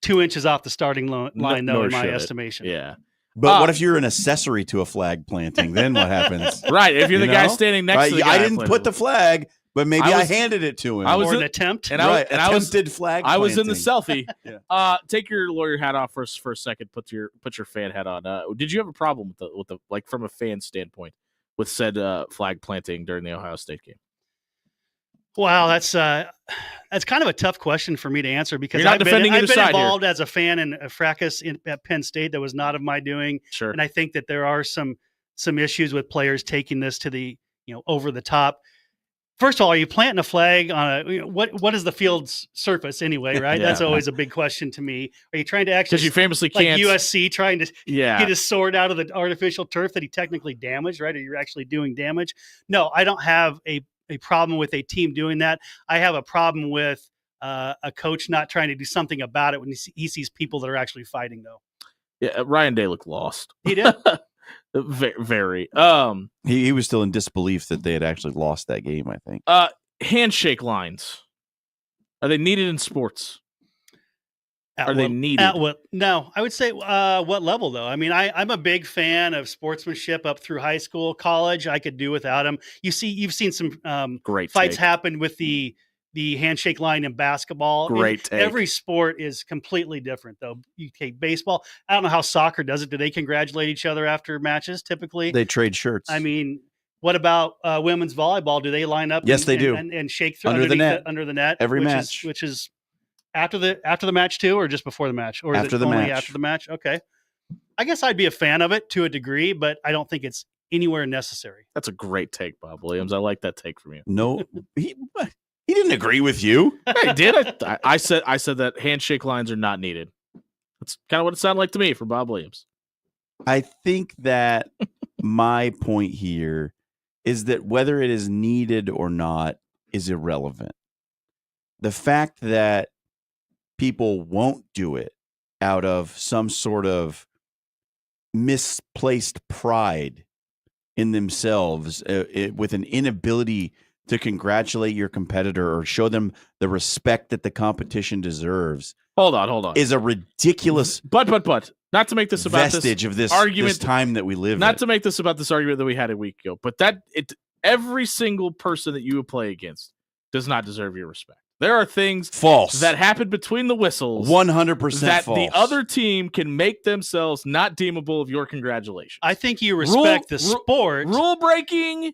2 inches off the starting line, though, nor in my should it. estimation. Yeah. But what if you're an accessory to a flag planting? Then what happens? Right. If you're the guy know? standing next to the guy. I didn't put the flag, but maybe I was- handed it to him. I was Or an in- attempt. and I was attempted flag. I was in the planting. selfie. Yeah. Take your lawyer hat off for a second. Put your fan hat on. Did you have a problem with the like from a fan standpoint with said flag planting during the Ohio State game? Wow, that's kind of a tough question for me to answer because You're not I've been defending either side here. involved as a fan in a fracas at Penn State that was not of my doing, Sure. and I think that there are some issues with players taking this to the over the top. First of all, are you planting a flag on what is the field's surface anyway? Right, Yeah. that's always a big question to me. Are you trying to actually Because you famously like can't. USC trying to Yeah. get his sword out of the artificial turf that he technically damaged? Right, or you're actually doing damage? No, I don't have a problem with a team doing that. I have a problem with a coach not trying to do something about it when he sees people that are actually fighting, though. Yeah. Ryan Day looked lost. He did. Very. He was still in disbelief that they had actually lost that game, I think. Handshake lines. Are they needed in sports? At Are they what- needed? At what? No, I would say what level though? I mean, I'm a big fan of sportsmanship up through high school, college. I could do without them. You've seen some Great fights take. happen with the handshake line in basketball. Great take. Every sport is completely different though. You take baseball. I don't know how soccer does it. Do they congratulate each other after matches typically? They trade shirts. I mean, what about women's volleyball? Do they line up? Yes, they do. and shake through Under the underneath net. under the net Every which match. which is after the match too, or just before the match, or is After it the only match. after the match? Okay, I guess I'd be a fan of it to a degree, but I don't think it's anywhere necessary. That's a great take, Bob Williams. I like that take from you. no, he didn't agree with you. Hey, did I said that handshake lines are not needed. That's kind of what it sounded like to me from Bob Williams. I think that my point here is that whether it is needed or not is irrelevant. The fact that people won't do it out of some sort of misplaced pride in themselves with an inability to congratulate your competitor or show them the respect that the competition deserves Hold on. is a ridiculous But not to make this about vestige of this argument- this time that we live not in. to make this about this argument that we had a week ago, but every single person that you would play against does not deserve your respect. There are things False. that happen between the whistles 100% that false. the other team can make themselves not deemable of your congratulations. I think you respect the Rule- sport. Rule breaking,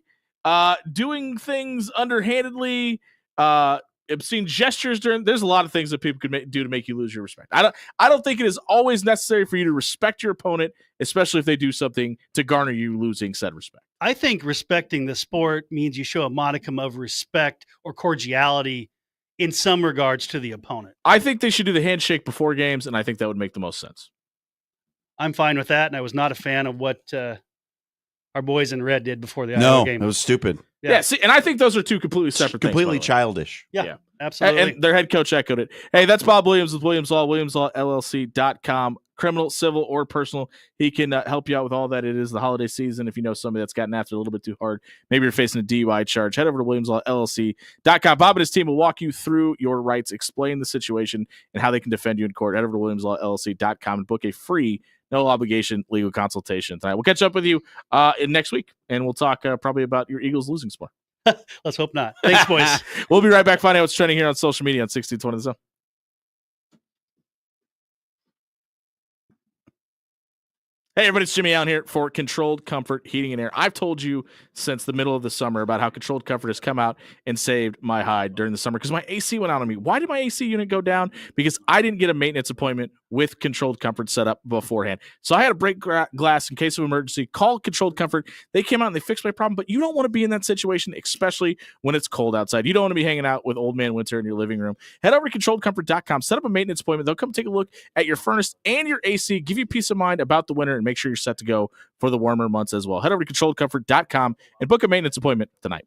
doing things underhandedly, obscene gestures during. There's a lot of things that people could do to make you lose your respect. I don't think it is always necessary for you to respect your opponent, especially if they do something to garner you losing said respect. I think respecting the sport means you show a modicum of respect or cordiality in some regards to the opponent. I think they should do the handshake before games, and I think that would make the most sense. I'm fine with that, and I was not a fan of what our boys in red did before the No, Iowa game. it was stupid. Yeah. See, and I think those are two completely separate things. Completely by the way. childish. yeah. Absolutely. And their head coach echoed it. Hey, that's Bob Williams with Williams Law, WilliamsLawLLC.com. Criminal, civil, or personal. He can help you out with all that. It is the holiday season. If you know somebody that's gotten after a little bit too hard, maybe you're facing a DUI charge, head over to WilliamsLawLLC.com. Bob and his team will walk you through your rights, explain the situation, and how they can defend you in court. Head over to WilliamsLawLLC.com and book a free, no obligation legal consultation tonight. We'll catch up with you in next week, and we'll talk probably about your Eagles losing some more. Let's hope not. Thanks, boys. We'll be right back. Find out what's trending here on social media on 1620 The Zone. Hey, everybody, it's Jimmy Allen here for Controlled Comfort Heating and Air. I've told you since the middle of the summer about how Controlled Comfort has come out and saved my hide during the summer because my AC went out on me. Why did my AC unit go down? Because I didn't get a maintenance appointment with Controlled Comfort set up beforehand. So I had to break glass in case of emergency, call Controlled Comfort. They came out and they fixed my problem, but you don't want to be in that situation, especially when it's cold outside. You don't want to be hanging out with old man winter in your living room. Head over to ControlledComfort.com, set up a maintenance appointment. They'll come take a look at your furnace and your AC, give you peace of mind about the winter, and make sure you're set to go for the warmer months as well. Head over to ControlledComfort.com and book a maintenance appointment tonight.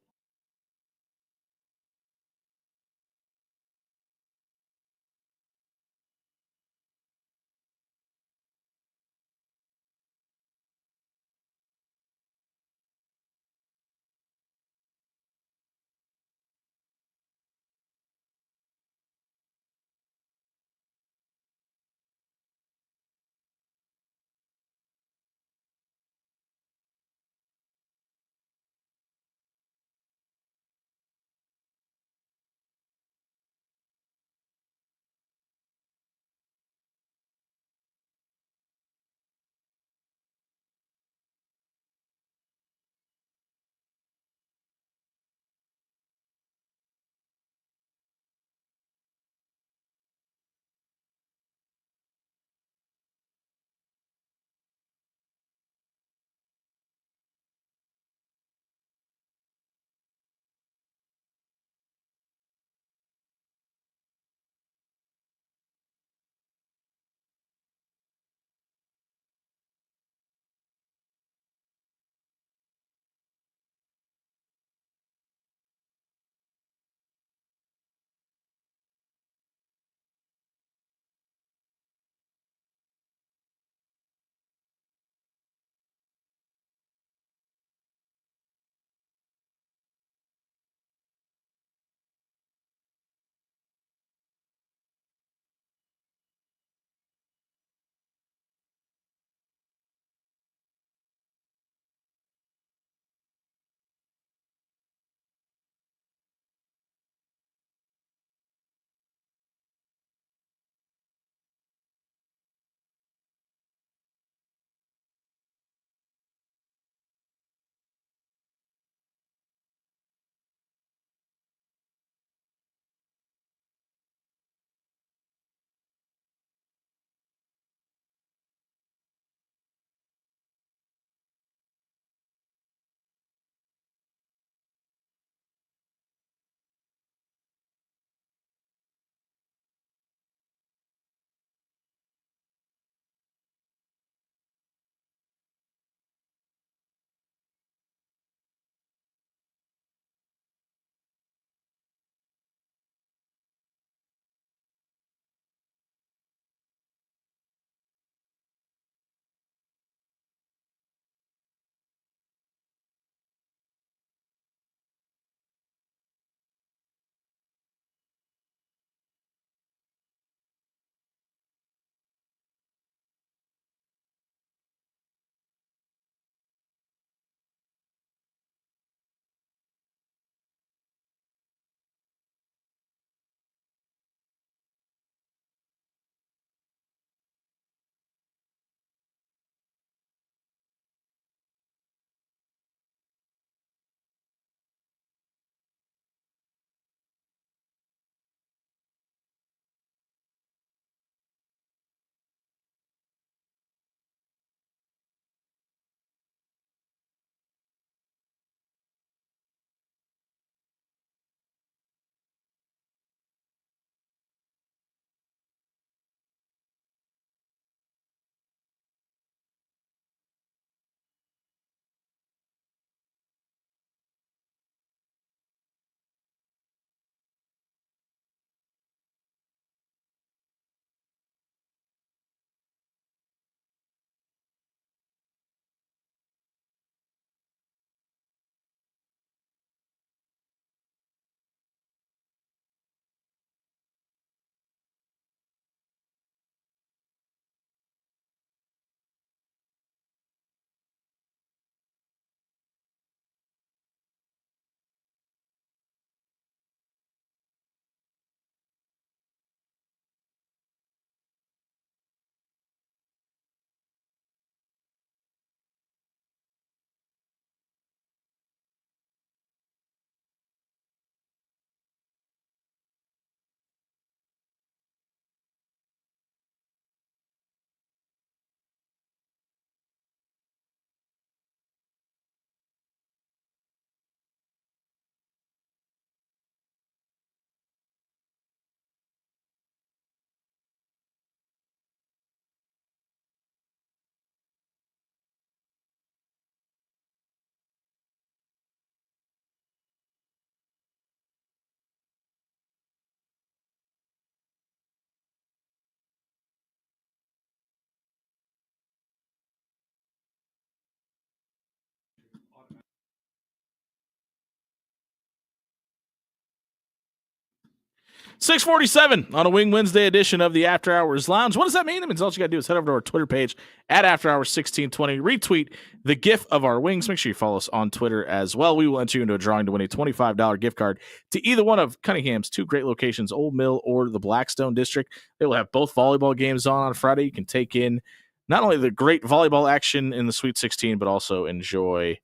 647 on a Wing Wednesday edition of the After Hours Lounge. What does that mean? It means all you got to do is head over to our Twitter page at After Hours 1620. Retweet the GIF of our wings. Make sure you follow us on Twitter as well. We will enter you into a drawing to win a $25 gift card to either one of Cunningham's two great locations, Old Mill or the Blackstone District. They will have both volleyball games on Friday. You can take in not only the great volleyball action in the Sweet 16, but also enjoy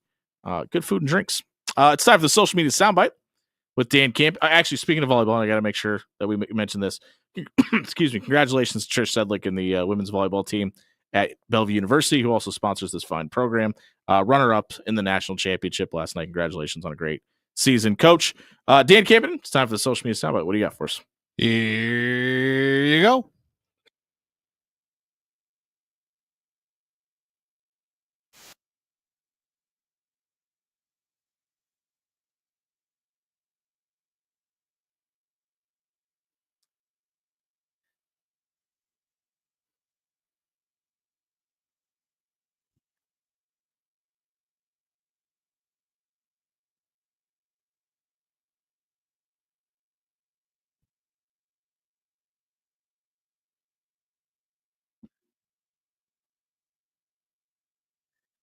good food and drinks. It's time for the social media soundbite with Dan Camp. Actually, speaking of volleyball, I got to make sure that we mention this. Excuse me. Congratulations to Trish Sedlick and the women's volleyball team at Bellevue University, who also sponsors this fine program. Runner-up in the national championship last night. Congratulations on a great season, Coach. Dan Campen, it's time for the social media soundbite. What do you got for us? Here you go.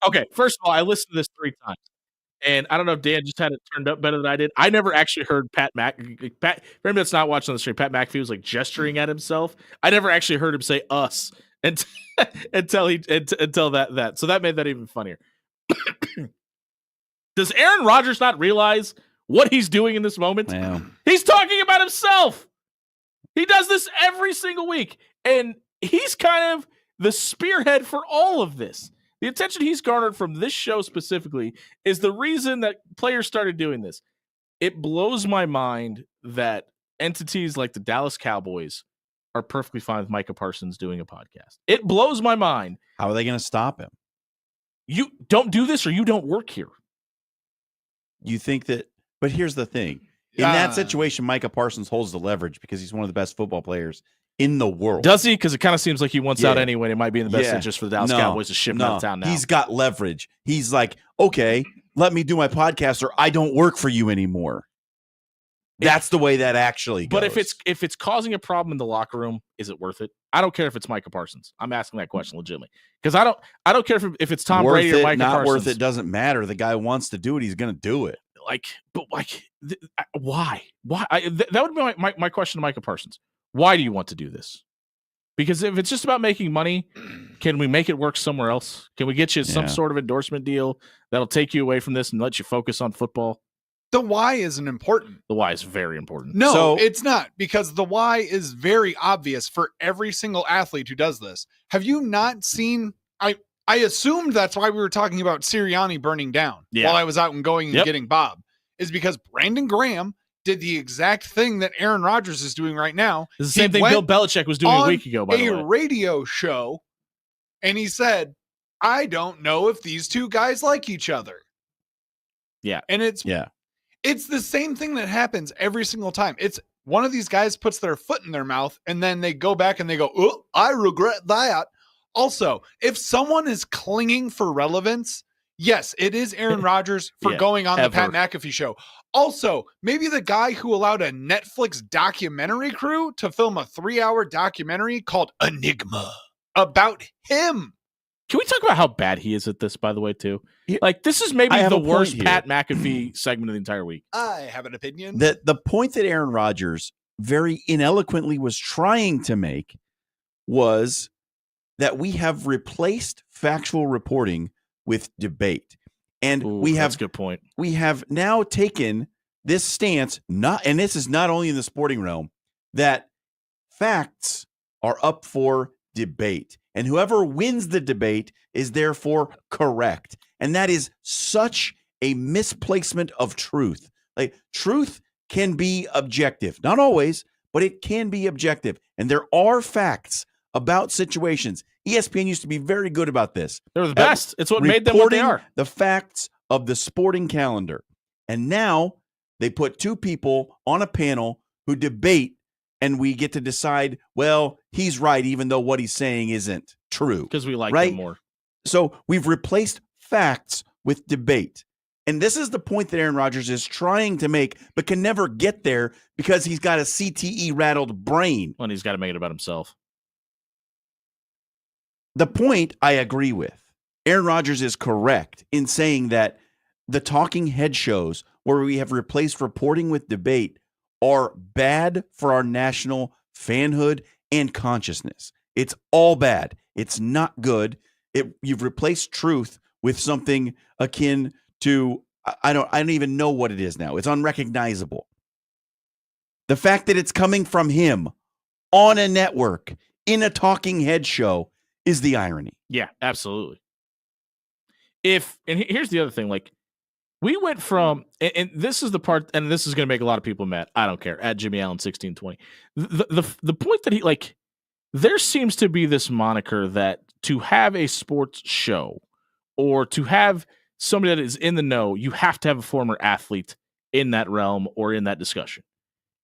Okay, first of all, I listened to this 3 times. And I don't know if Dan just had it turned up better than I did. I never actually heard Pat, for anybody that's not watching on the stream, Pat McAfee was like gesturing at himself. I never actually heard him say us until that. So that made that even funnier. Does Aaron Rodgers not realize what he's doing in this moment? Well, He's talking about himself. He does this every single week. And he's kind of the spearhead for all of this. The attention he's garnered from this show specifically is the reason that players started doing this. It blows my mind that entities like the Dallas Cowboys are perfectly fine with Micah Parsons doing a podcast. It blows my mind. how are they going to stop him? You don't do this or you don't work here. You think that, but here's the thing. In that situation, Micah Parsons holds the leverage because he's one of the best football players in the world. Does he? Because it kind of seems like he wants out Yeah. anyway. It might be in the best Yeah. interest for the Dallas Cowboys to ship him out of town now. He's got leverage. He's like, okay, let me do my podcast or I don't work for you anymore. That's the way that actually goes. But if it's causing a problem in the locker room, is it worth it? I don't care if it's Micah Parsons. I'm asking that question legitimately because I don't care if it's Tom worth Brady or it, Micah not Parsons. worth it, doesn't matter. The guy wants to do it. He's going to do it. Why? Why? That would be my question to Micah Parsons. Why do you want to do this? Because if it's just about making money, can we make it work somewhere else? Can we get you some Yeah. sort of endorsement deal that'll take you away from this and let you focus on football? The why isn't important. The why is very important. No, So- it's not, because the why is very obvious for every single athlete who does this. Have you not seen? I assumed that's why we were talking about Sirianni burning down Yeah. while I was out and going and Yep. getting Bob, is because Brandon Graham did the exact thing that Aaron Rodgers is doing right now. This is the He same thing went Bill Belichick was doing a on week ago, by the a way. radio show, and he said, I don't know if these two guys like each other. Yeah. And it's the same thing that happens every single time. It's one of these guys puts their foot in their mouth and then they go back and they go, oh, I regret that. Also, if someone is clinging for relevance, yes, it is Aaron Rodgers for Yeah, going on the ever. Pat McAfee show. Also, maybe the guy who allowed a Netflix documentary crew to film a 3-hour documentary called Enigma about him. Can we talk about how bad he is at this, by the way, too? Yeah. Like, this is maybe I have the a point worst here. Pat McAfee segment of the entire week. I have an opinion. The point that Aaron Rodgers very ineloquently was trying to make was that we have replaced factual reporting with debate. And Ooh, we that's have a good point. we have now taken this stance, and this is not only in the sporting realm, that facts are up for debate. And whoever wins the debate is therefore correct. And that is such a misplacement of truth. Like, truth can be objective. Not always, but it can be objective. And there are facts about situations. ESPN used to be very good about this. They're the best. It's what made them what they Reporting are. the facts of the sporting calendar. And now they put two people on a panel who debate, and we get to decide, well, he's right, even though what he's saying isn't true. Because we like Right? them more. So we've replaced facts with debate. And this is the point that Aaron Rodgers is trying to make, but can never get there because he's got a CTE rattled brain. When he's got to make it about himself. The point I agree with. Aaron Rodgers is correct in saying that the talking head shows where we have replaced reporting with debate are bad for our national fanhood and consciousness. It's all bad. It's not good. You've replaced truth with something akin to I don't even know what it is now. It's unrecognizable. The fact that it's coming from him on a network in a talking head show is the irony. Yeah, absolutely. And here's the other thing, like we went from, and this is the part, and this is going to make a lot of people mad. I don't care. At Jimmy Allen 1620, the point that he like, there seems to be this moniker that to have a sports show or to have somebody that is in the know, you have to have a former athlete in that realm or in that discussion.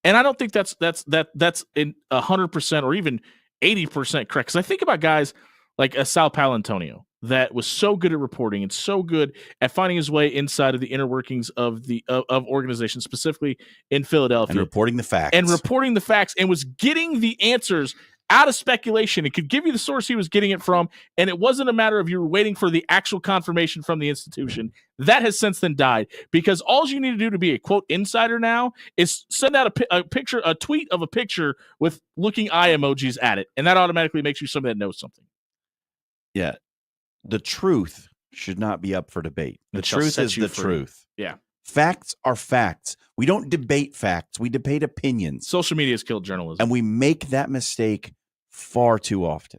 And I don't think that's in 100% or even 80% correct. Because I think about guys like Sal Paolantonio that was so good at reporting and so good at finding his way inside of the inner workings of the of organizations, specifically in Philadelphia, And reporting the facts. And was getting the answers out of speculation. It could give you the source he was getting it from, and it wasn't a matter of you were waiting for the actual confirmation from the institution. That has since then died because all you need to do to be a quote insider now is send out a tweet of a picture with looking eye emojis at it, and that automatically makes you somebody that knows something. Yeah. The truth should not be up for debate. The It shall truth set is you the free. truth. Yeah. Facts are facts. We don't debate facts. We debate opinions. Social media has killed journalism. And we make that mistake far too often.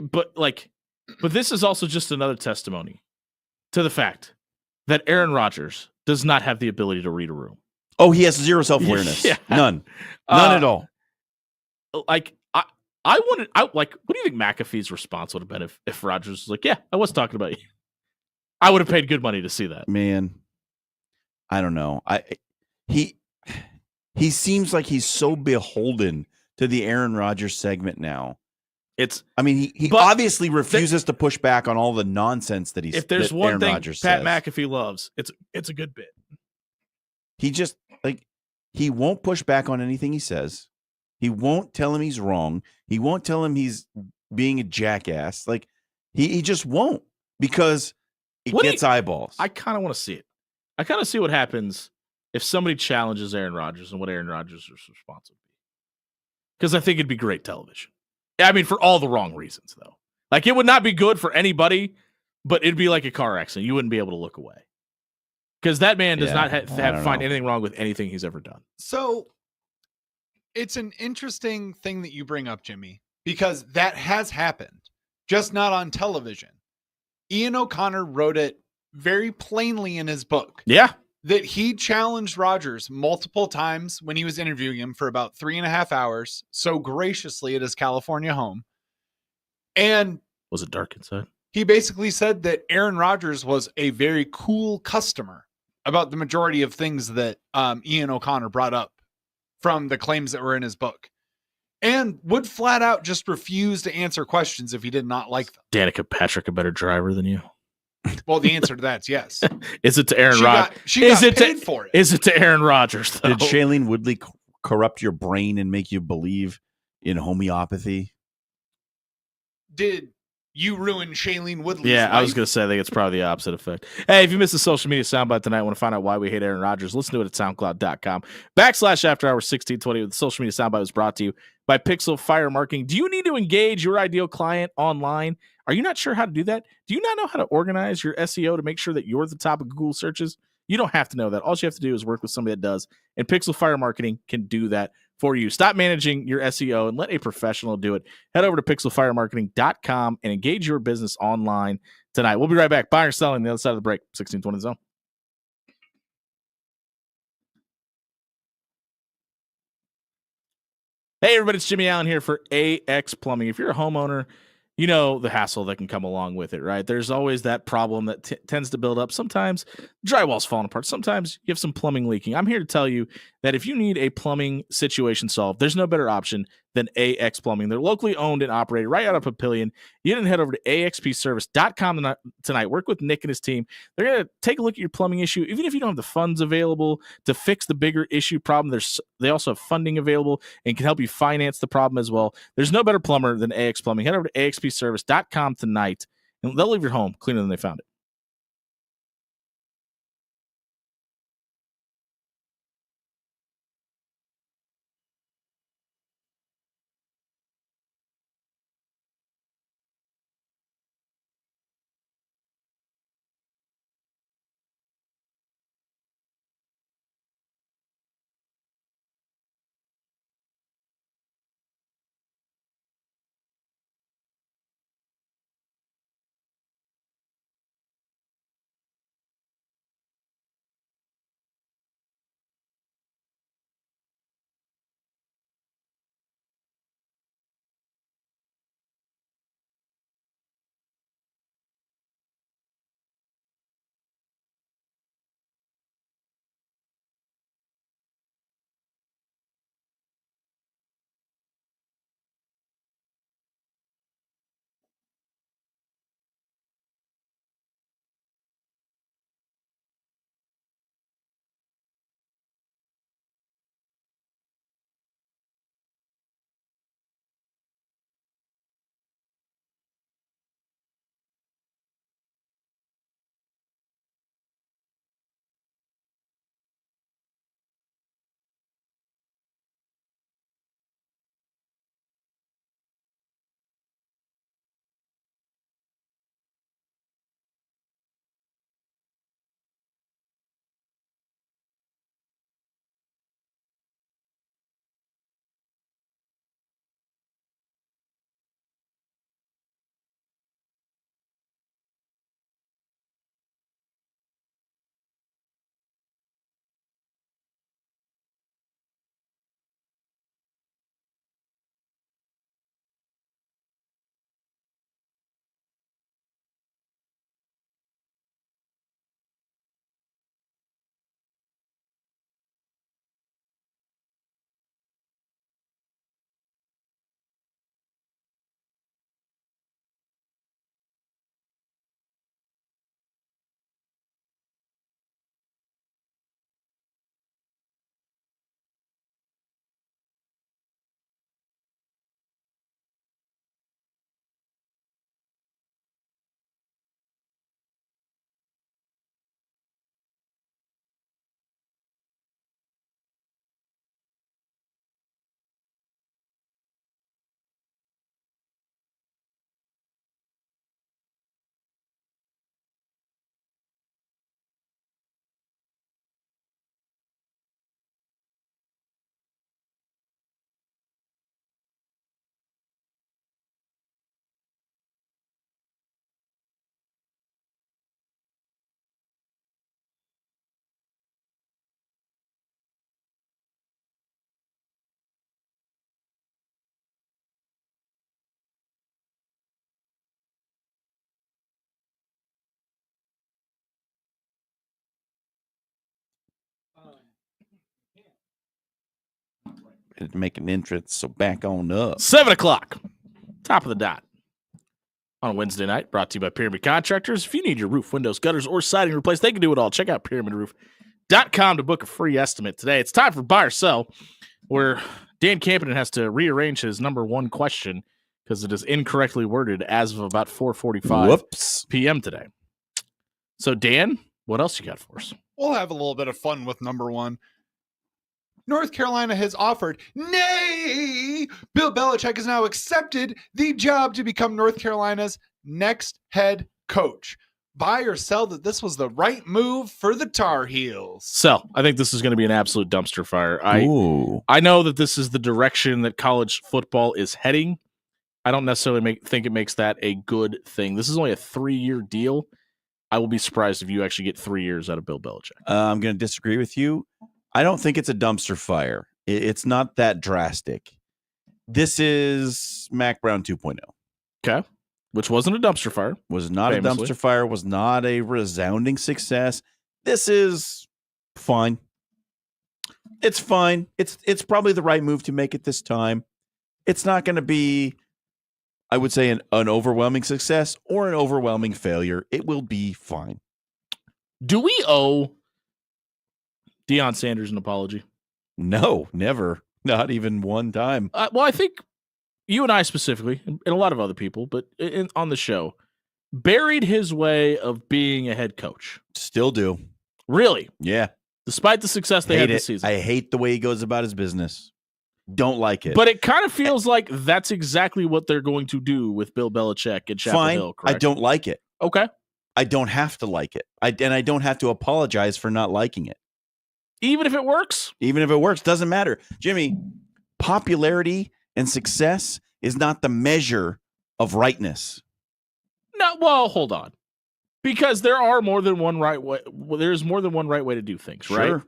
But this is also just another testimony to the fact that Aaron Rodgers does not have the ability to read a room. Oh, he has zero self-awareness. Yeah. None at all. Like what do you think McAfee's response would have been if Rodgers was like, yeah, I was talking about you? I would have paid good money to see that. Man, I don't know. He seems like he's so beholden to the Aaron Rodgers segment now. He obviously refuses to push back on all the nonsense that he's. If there's that one Aaron thing Rodgers Pat says. McAfee loves, it's a good bit. He just he won't push back on anything he says. He won't tell him he's wrong. He won't tell him he's being a jackass. Like he just won't because it gets eyeballs. I kind of want to see it. I kind of see what happens if somebody challenges Aaron Rodgers and what Aaron Rodgers' response would be. Because I think it'd be great television. I mean, for all the wrong reasons, though. Like, it would not be good for anybody, but it'd be like a car accident. You wouldn't be able to look away. Because that man does not find anything wrong with anything he's ever done. So it's an interesting thing that you bring up, Jimmy, because that has happened, just not on television. Ian O'Connor wrote it very plainly in his book. Yeah. That he challenged Rodgers multiple times when he was interviewing him for about 3.5 hours, so graciously at his California home. And was it dark inside? He basically said that Aaron Rodgers was a very cool customer about the majority of things that Ian O'Connor brought up from the claims that were in his book, and would flat out just refuse to answer questions if he did not like them. Danica Patrick a better driver than you? Well, the answer to that's yes. Is it to Aaron Rodgers? She got paid for it. Is it to Aaron Rodgers, though? Did Shailene Woodley corrupt your brain and make you believe in homeopathy? Did you ruin Shailene Woodley's Yeah, life? I was going to say, I think it's probably the opposite effect. Hey, if you missed the social media soundbite tonight, want to find out why we hate Aaron Rodgers, listen to it at soundcloud.com/afterhours1620. The social media soundbite was brought to you by Pixel Fire Marketing. Do you need to engage your ideal client online? Are you not sure how to do that? Do you not know how to organize your SEO to make sure that you're the top of Google searches? You don't have to know that. All you have to do is work with somebody that does, and Pixel Fire Marketing can do that for you. Stop managing your SEO and let a professional do it. Head over to pixelfiremarketing.com and engage your business online tonight. We'll be right back. Buying or selling the other side of the break. 1620 Zone. Hey, everybody. It's Jimmy Allen here for AX Plumbing. If you're a homeowner, you know the hassle that can come along with it, right? There's always that problem that tends to build up. Sometimes drywall's falling apart. Sometimes you have some plumbing leaking. I'm here to tell you that if you need a plumbing situation solved, there's no better option than AX Plumbing. They're locally owned and operated right out of Papillion. You can head over to axpservice.com tonight. Work with Nick and his team. They're going to take a look at your plumbing issue. Even if you don't have the funds available to fix the bigger issue problem, they also have funding available and can help you finance the problem as well. There's no better plumber than AX Plumbing. Head over to axpservice.com tonight, and they'll leave your home cleaner than they found it. Make an entrance, so back on up. 7 o'clock, top of the dot. On a Wednesday night, brought to you by Pyramid Contractors. If you need your roof, windows, gutters, or siding replaced, they can do it all. Check out pyramidroof.com to book a free estimate today. It's time for Buy or Sell, where Dan Campion has to rearrange his number one question because it is incorrectly worded as of about 4:45 p.m. today. So, Dan, what else you got for us? We'll have a little bit of fun with number one. North Carolina has offered, nay, Bill Belichick has now accepted the job to become North Carolina's next head coach. Buy or sell that this was the right move for the Tar Heels? Sell. I think this is going to be an absolute dumpster fire. I know that this is the direction that college football is heading. I don't necessarily think it makes that a good thing. This is only a 3-year deal. I will be surprised if you actually get 3 years out of Bill Belichick. I'm going to disagree with you. I don't think it's a dumpster fire. It's not that drastic. This is Mac Brown 2.0. Okay. Which wasn't a dumpster fire. Was not famously. A dumpster fire. Was not a resounding success. This is fine. It's fine. It's probably the right move to make at this time. It's not going to be, I would say, an overwhelming success or an overwhelming failure. It will be fine. Do we owe Deion Sanders an apology? No, never. Not even one time. Well, I think you and I specifically, and a lot of other people, but on the show, buried his way of being a head coach. Still do. Really? Yeah. Despite the success they had this season. I hate the way he goes about his business. Don't like it. But it kind of feels like that's exactly what they're going to do with Bill Belichick at Chapel Fine. Hill, correct? I don't like it. Okay. I don't have to like it. And I don't have to apologize for not liking it. Even if it works? Even if it works, doesn't matter. Jimmy, popularity and success is not the measure of rightness. No, well, hold on. Because there are more than one right way. Well, there's more than one right way to do things, right? Sure.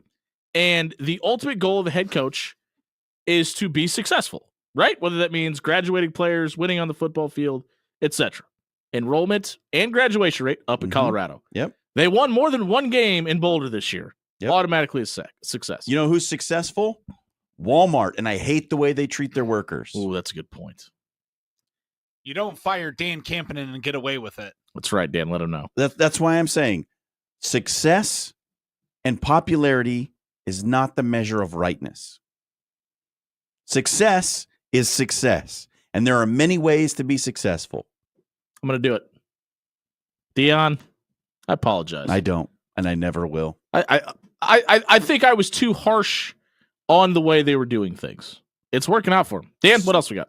And the ultimate goal of a head coach is to be successful, right? Whether that means graduating players, winning on the football field, etc. Enrollment and graduation rate up in Colorado. Yep. They won more than one game in Boulder this year. Yep. Automatically a success. You know who's successful? Walmart. And I hate the way they treat their workers. Oh, that's a good point. You don't fire Dan Campanen and get away with it. That's right, Dan. Let him know. That's why I'm saying success and popularity is not the measure of rightness. Success is success. And there are many ways to be successful. I'm going to do it. Deion, I apologize. I don't, and I never will. I think I was too harsh on the way they were doing things. It's working out for them. Dan, what else we got?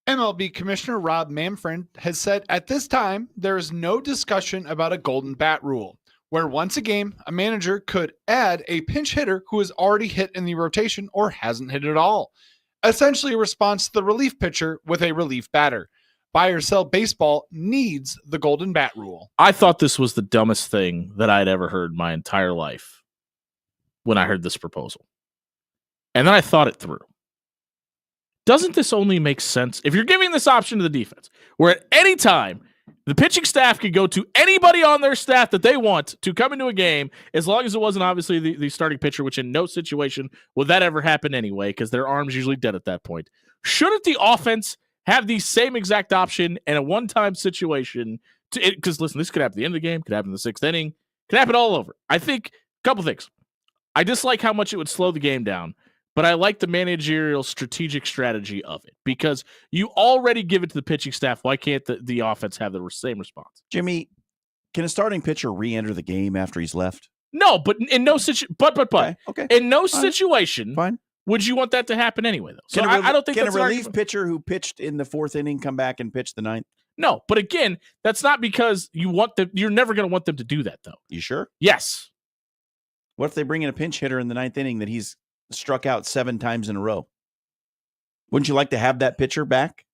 MLB Commissioner Rob Manfred has said at this time there is no discussion about a golden bat rule, where once a game, a manager could add a pinch hitter who is already hit in the rotation or hasn't hit at all. Essentially a response to the relief pitcher with a relief batter. Buy or sell baseball needs the golden bat rule. I thought this was the dumbest thing that I'd ever heard my entire life when I heard this proposal. And then I thought it through. Doesn't this only make sense if you're giving this option to the defense, where at any time the pitching staff could go to anybody on their staff that they want to come into a game, as long as it wasn't obviously the starting pitcher, which in no situation would that ever happen anyway, because their arm's usually dead at that point. Shouldn't the offense have the same exact option in a one-time situation? Because listen, this could happen at the end of the game, could happen in the sixth inning, could happen all over. I think a couple things. I dislike how much it would slow the game down, but I like the managerial strategic strategy of it, because you already give it to the pitching staff. Why can't the offense have the same response? Jimmy, can a starting pitcher re-enter the game after he's left? No, but in no situation. But Okay. in no situation Fine. would you want that to happen anyway, though. So Can I don't think can that's a an relief argument. pitcher who pitched in the fourth inning come back and pitch the ninth? No, but again, that's not because you want them. You're never going to want them to do that, though. You sure? Yes. What if they bring in a pinch hitter in the ninth inning that he's struck out 7 times in a row? Wouldn't you like to have that pitcher back?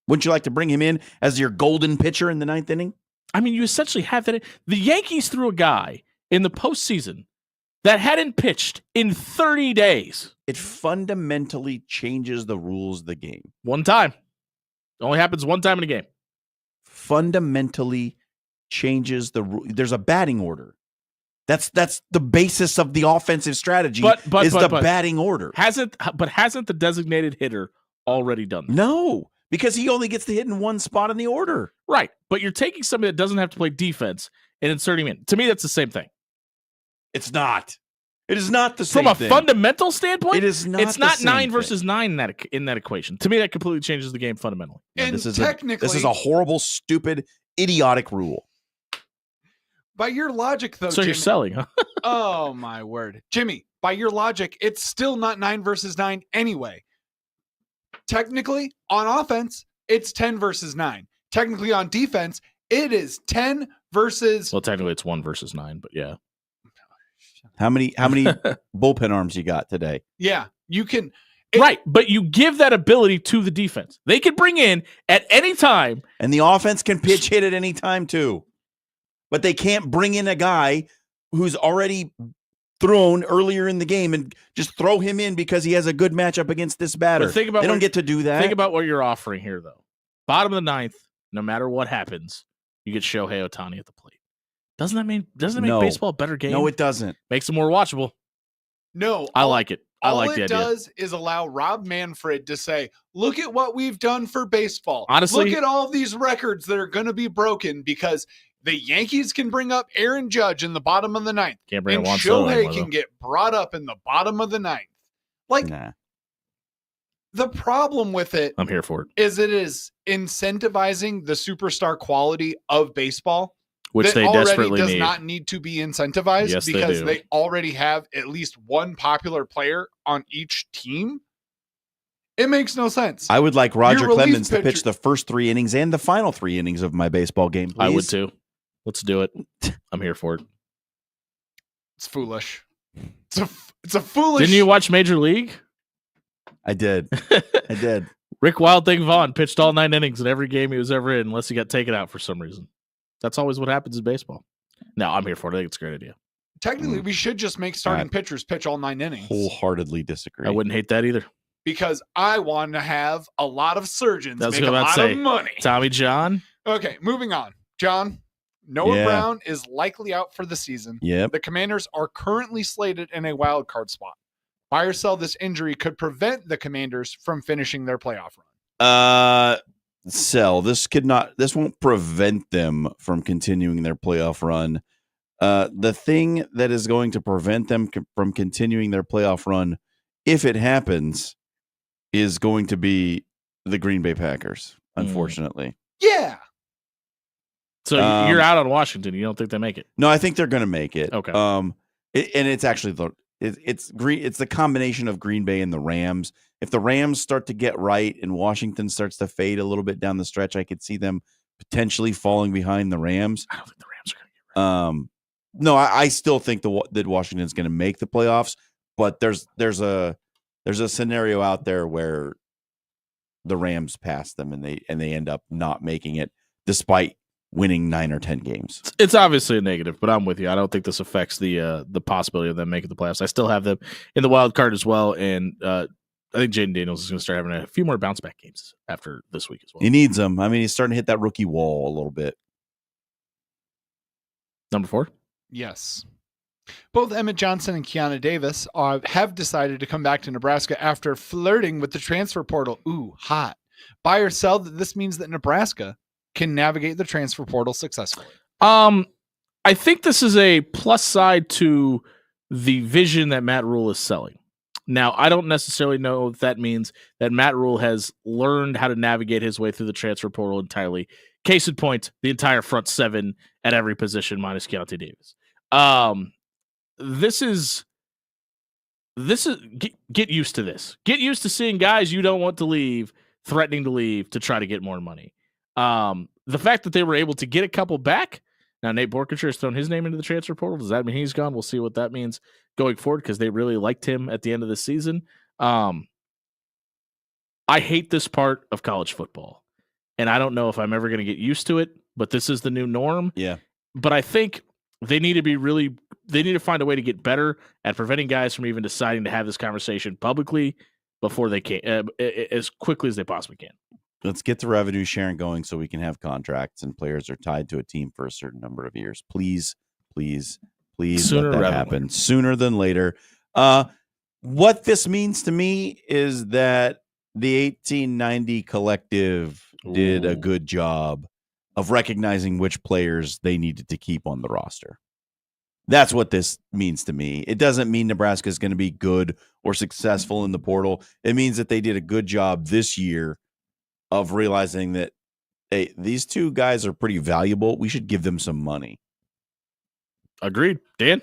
Wouldn't you like to bring him in as your golden pitcher in the ninth inning? I mean, you essentially have that. The Yankees threw a guy in the postseason that hadn't pitched in 30 days. It fundamentally changes the rules of the game. One time. It only happens one time in a game. Fundamentally changes the rule. There's a batting order. That's the basis of the offensive strategy. But batting order. Hasn't the designated hitter already done that? No, because he only gets to hit in one spot in the order. Right. But you're taking somebody that doesn't have to play defense and inserting him in. To me, that's the same thing. It's not. It is not the same From a thing. fundamental standpoint, It is not. it's the not same 9 thing. versus 9 in that equation. To me, that completely changes the game fundamentally. No, And this is technically, a horrible, stupid, idiotic rule. by your logic, though, So you're Jimmy, selling, huh? oh my word, Jimmy, by your logic, it's still not 9 versus 9 anyway. Technically, on offense, it's 10 versus 9. Technically, on defense, it is 10 versus. Well, technically, it's 1 versus 9, but yeah. How many bullpen arms you got today? Yeah, you can. Right, but you give that ability to the defense. They can bring in at any time. And the offense can pitch hit at any time too. But they can't bring in a guy who's already thrown earlier in the game and just throw him in because he has a good matchup against this batter. But think about they don't what- get to do that. Think about what you're offering here, though. Bottom of the ninth, no matter what happens, you get Shohei Ohtani at the plate. Doesn't that make No. baseball a better game? No, it doesn't. Makes it more watchable. No, I like it. I all like the it idea. does is allow Rob Manfred to say, look at what we've done for baseball. Honestly- look at all these records that are going to be broken because the Yankees can bring up Aaron Judge in the bottom of the ninth. Can't bring And Juan Soto Shohei anymore, can though. get brought up in the bottom of the ninth. Like, Nah. the problem with it I'm here for it. is it is incentivizing the superstar quality of baseball. Which that they already desperately does need. not need to be incentivized Yes, they because do. they already have at least one popular player on each team. It makes no sense. I would like Roger relief Clemens to pitch pitcher- the first 3 innings and the final 3 innings of my baseball game. I would please. too. Let's do it. I'm here for it. It's foolish. It's a foolish. Didn't you watch Major League? I did. I did. Rick Wild Thing Vaughn pitched all 9 innings in every game he was ever in, unless he got taken out for some reason. That's always what happens in baseball. No, I'm here for it. I think it's a great idea. Technically, we should just make starting pitchers pitch all 9 innings Wholeheartedly disagree. I wouldn't hate that either. because I want to have a lot of surgeons That's make what a I'm about lot to of say. money. Tommy John. Okay, moving on. John, Noah Yeah. Brown is likely out for the season. Yep. The Commanders are currently slated in a wild card spot. Buy or sell, this injury could prevent the Commanders from finishing their playoff run. Sell. This won't prevent them from continuing their playoff run. The thing that is going to prevent them from continuing their playoff run, if it happens, is going to be the Green Bay Packers, unfortunately. Yeah. So Um, you're out on Washington. You don't think they make it? No, I think they're going to make it. Okay. And it's actually it's the combination of Green Bay and the Rams. If the Rams start to get right and Washington starts to fade a little bit down the stretch, I could see them potentially falling behind the Rams. I don't think the Rams are going to get right. No, I still think that Washington's going to make the playoffs, but there's a scenario out there where the Rams pass them and they end up not making it despite winning 9 or 10 games. It's obviously a negative, but I'm with you. I don't think this affects the possibility of them making the playoffs. I still have them in the wild card as well, and I think Jaden Daniels is going to start having a few more bounce back games after this week as well. He needs them. I mean, he's starting to hit that rookie wall a little bit. Number 4. Yes. Both Emmett Johnson and Keanu Davis have decided to come back to Nebraska after flirting with the transfer portal. Ooh, hot. Buy or sell, that this means that Nebraska can navigate the transfer portal successfully. I think this is a plus side to the vision that Matt Rule is selling. Now, I don't necessarily know if that means that Matt Rule has learned how to navigate his way through the transfer portal entirely. Case in point, the entire front 7 at every position minus Keontae Davis. This is get used to this. Get used to seeing guys you don't want to leave threatening to leave to try to get more money. The fact that they were able to get a couple back. Now, Nate Borkacher has thrown his name into the transfer portal. Does that mean he's gone? We'll see what that means going forward because they really liked him at the end of the season. I hate this part of college football, and I don't know if I'm ever going to get used to it, but this is the new norm. Yeah. But I think they need to find a way to get better at preventing guys from even deciding to have this conversation publicly before they can, as quickly as they possibly can. Let's get the revenue sharing going so we can have contracts and players are tied to a team for a certain number of years. Please, please, please Sooner let that rather than happen sooner than later. What this means to me is that the 1890 collective did a Ooh. good job of recognizing which players they needed to keep on the roster. That's what this means to me. It doesn't mean Nebraska is going to be good or successful in the portal. It means that they did a good job this year of realizing that, hey, these 2 guys are pretty valuable. We should give them some money. Agreed. Dan?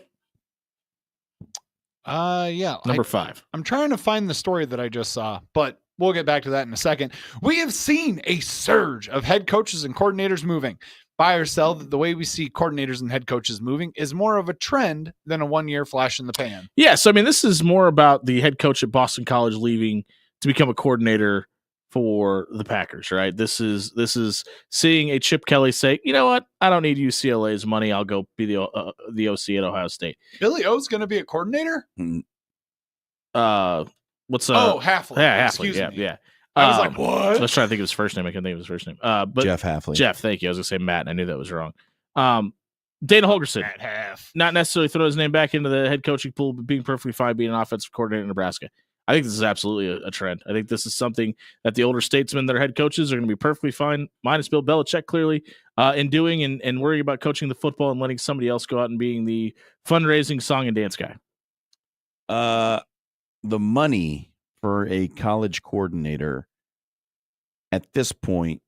Yeah. Number 5. I'm trying to find the story that I just saw, but we'll get back to that in a second. We have seen a surge of head coaches and coordinators moving. Buy or sell, that the way we see coordinators and head coaches moving is more of a trend than a one-year flash in the pan. Yeah, so I mean, this is more about the head coach at Boston College leaving to become a coordinator for the Packers, right? This is seeing a Chip Kelly say, you know what? I don't need UCLA's money. I'll go be the OC at Ohio State. Billy O's going to be a coordinator? What's Halfley. Yeah, Halfley. Excuse Yeah, me. yeah. I was like, what? Let's try to think of his first name. I couldn't think of his first name. But Jeff Halfley. Jeff, thank you. I was gonna say Matt, and I knew that was wrong. Dana Holgerson, At half. not necessarily throw his name back into the head coaching pool, but being perfectly fine being an offensive coordinator in Nebraska. I think this is absolutely a trend. I think this is something that the older statesmen that are head coaches are going to be perfectly fine, minus Bill Belichick, clearly, in doing and worrying about coaching the football and letting somebody else go out and being the fundraising song and dance guy. The money for a college coordinator at this point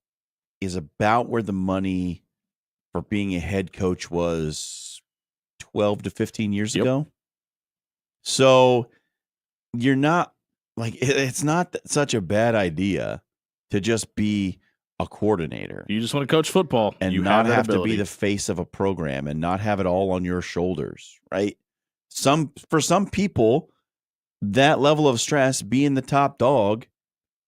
is about where the money for being a head coach was 12 to 15 years Yep. ago. So you're not like, it's not such a bad idea to just be a coordinator You just want to coach football, and you not that have to ability. be the face of a program and not have it all on your shoulders, right? For some people, that level of stress, being the top dog,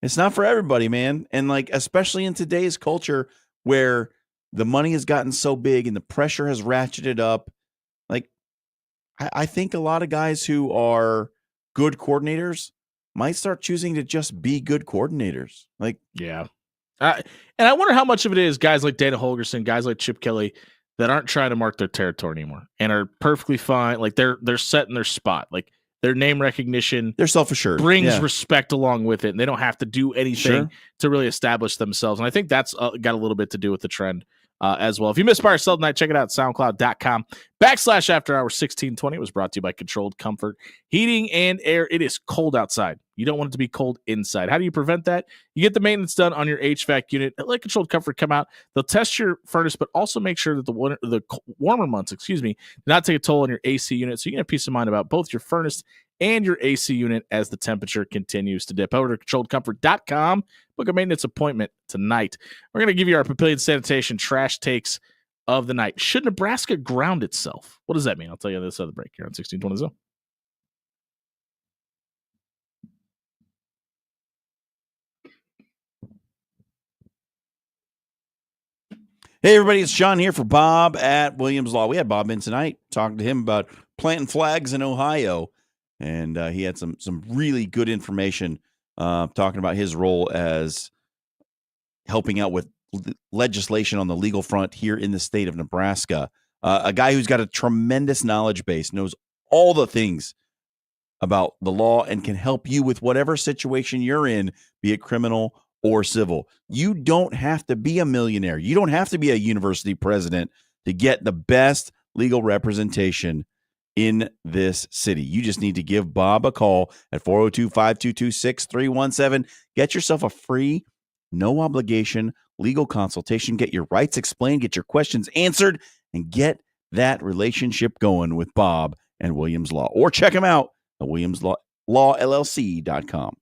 it's not for everybody, man. And like, especially in today's culture where the money has gotten so big and the pressure has ratcheted up, like I think a lot of guys who are good coordinators might start choosing to just be good coordinators. Like, Yeah. And I wonder how much of it is guys like Dana Holgerson, guys like Chip Kelly that aren't trying to mark their territory anymore and are perfectly fine. Like they're set in their spot. Like their name recognition they're self-assured. brings Yeah. respect along with it. And they don't have to do anything Sure. to really establish themselves. And I think that's got a little bit to do with the trend as well. If you missed Fire Cell tonight, check it out, soundcloud.com/after-hours1620. It was brought to you by Controlled Comfort Heating and Air. It is cold outside. You don't want it to be cold inside. How do you prevent that? You get the maintenance done on your HVAC unit. Let Controlled Comfort come out. They'll test your furnace, but also make sure that the warmer months, do not take a toll on your AC unit. So you can have peace of mind about both your furnace and your AC unit as the temperature continues to dip. Over to controlledcomfort.com. Book a maintenance appointment tonight. We're going to give you our Papillion Sanitation trash takes of the night. Should Nebraska ground itself? What does that mean? I'll tell you this other break here on 1620 Zone. Hey, everybody, it's Sean here for Bob at Williams Law. We had Bob in tonight talking to him about planting flags in Ohio, and he had some really good information talking about his role as helping out with legislation on the legal front here in the state of Nebraska. A guy who's got a tremendous knowledge base, knows all the things about the law, and can help you with whatever situation you're in, be it criminal or civil. You don't have to be a millionaire. You don't have to be a university president to get the best legal representation in this city. You just need to give Bob a call at 402-522-6317. Get yourself a free, no obligation legal consultation. Get your rights explained, get your questions answered, and get that relationship going with Bob and Williams Law. Or check him out at williamslawllc.com.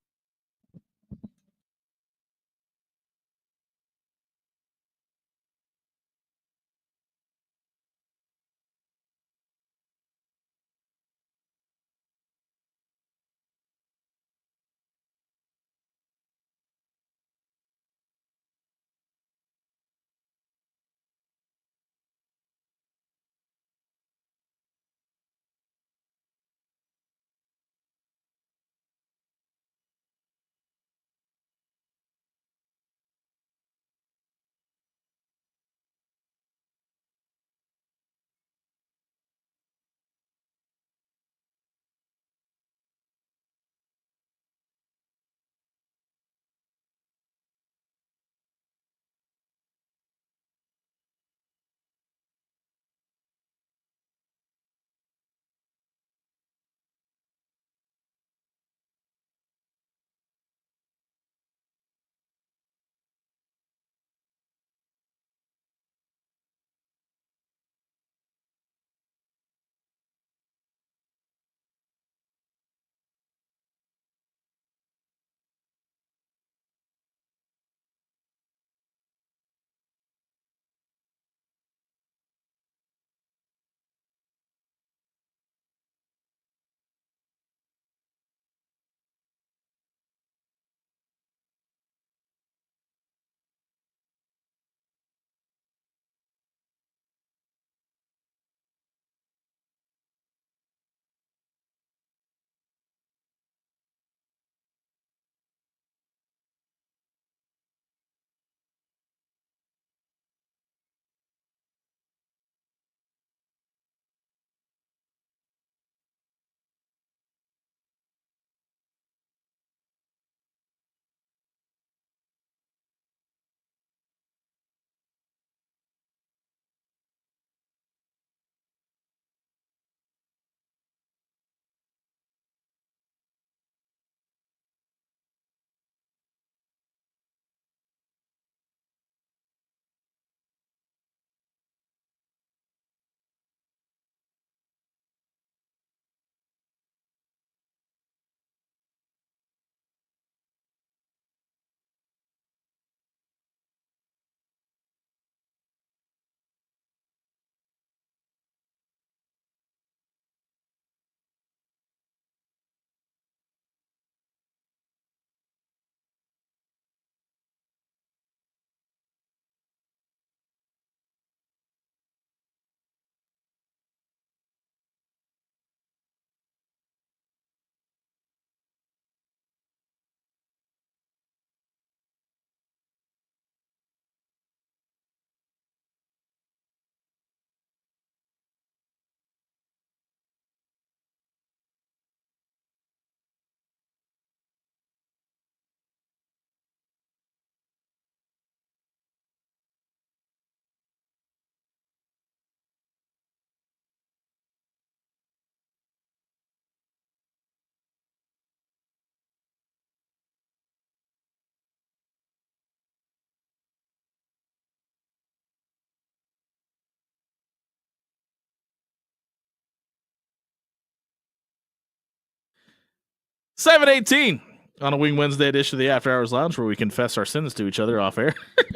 7:18 on a Wing Wednesday edition of the After Hours Lounge, where we confess our sins to each other off air.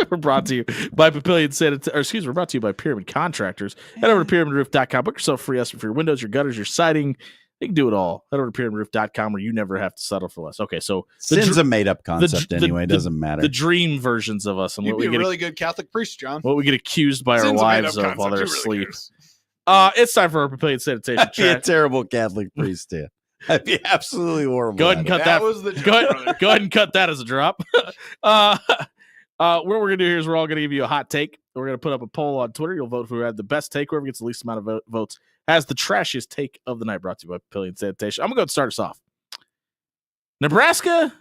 We're brought to you by we're brought to you by Pyramid Contractors. Head over to pyramidroof.com. Book yourself a free estimate for your windows, your gutters, your siding. You can do it all. Head over to pyramidroof.com, where you never have to settle for less. Okay, so Sin's a made-up concept anyway. It doesn't matter. The dream versions of us and You'd what be we a get really good Catholic priest, John. what we get accused by our Sin's a wives made-up of while they're concept. You're really asleep. good. It's time for our Papillion Sanitation That'd be a chat. terrible Catholic priest, Dan. That'd be absolutely horrible. Go ahead and cut That that. was the joke, Go brother. ahead, go ahead and cut that as a drop. What we're going to do here is we're all going to give you a hot take. We're going to put up a poll on Twitter. You'll vote for who had the best take. Whoever gets the least amount of votes has the trashiest take of the night, brought to you by Papillion Sanitation. I'm going to go and start us off. Nebraska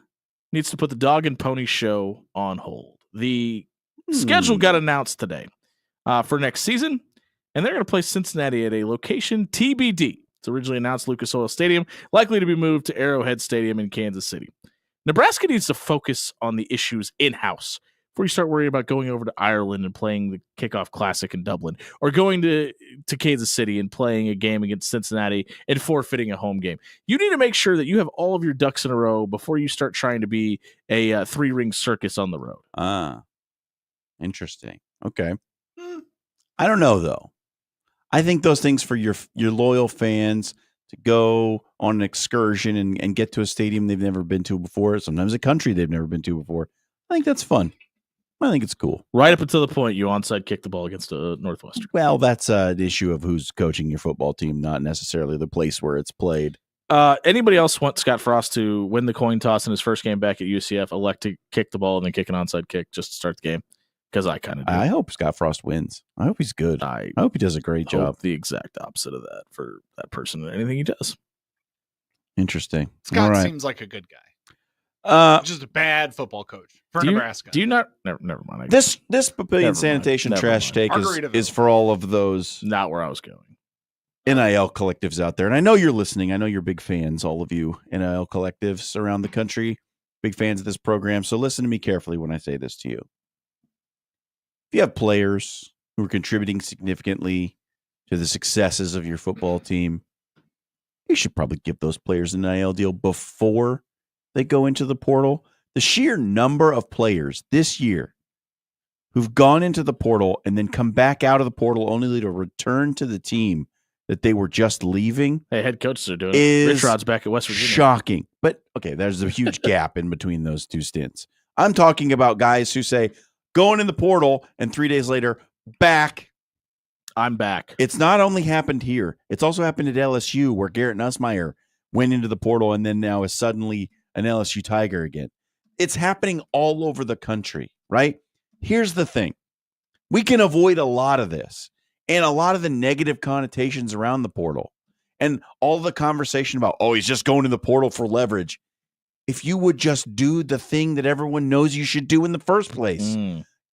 needs to put the Dog and Pony Show on hold. The schedule got announced today for next season, and they're going to play Cincinnati at a location TBD. It's originally announced Lucas Oil Stadium, likely to be moved to Arrowhead Stadium in Kansas City. Nebraska needs to focus on the issues in-house before you start worrying about going over to Ireland and playing the Kickoff Classic in Dublin, or going to Kansas City and playing a game against Cincinnati and forfeiting a home game. You need to make sure that you have all of your ducks in a row before you start trying to be a three-ring circus on the road. Interesting. Okay. I don't know, though. I think those things for your loyal fans to go on an excursion and get to a stadium they've never been to before, sometimes a country they've never been to before, I think that's fun. I think it's cool. Right up until the point you onside kick the ball against Northwestern. Well, that's an issue of who's coaching your football team, not necessarily the place where it's played. Anybody else want Scott Frost to win the coin toss in his first game back at UCF, elect to kick the ball and then kick an onside kick just to start the game? Because I kind of do. I hope Scott Frost wins. I hope he's good. I hope he does a great job. Hope the exact opposite of that for that person and anything he does. Interesting. Scott All right. seems like a good guy. Just a bad football coach for Do you- Nebraska. Do you not? Never mind. This Never Papillion mind. Sanitation Never trash mind. take Margaritaville. is for all of those Not where I was going. NIL collectives out there. And I know you're listening. I know you're big fans, all of you NIL collectives around the country, big fans of this program. So listen to me carefully when I say this to you. If you have players who are contributing significantly to the successes of your football team, you should probably give those players an NIL deal before they go into the portal. The sheer number of players this year who've gone into the portal and then come back out of the portal only to return to the team that they were just leaving Hey, head coaches are doing it. is Rich Rod's back at West Virginia. shocking. But okay, there's a huge gap in between those two stints. I'm talking about guys who say going in the portal and 3 days later back. I'm back. It's not only happened here, it's also happened at LSU where Garrett Nussmeier went into the portal and then now is suddenly an LSU Tiger again. It's happening all over the country, right? Here's the thing. We can avoid a lot of this and a lot of the negative connotations around the portal and all the conversation about, oh, he's just going to the portal for leverage. If you would just do the thing that everyone knows you should do in the first place,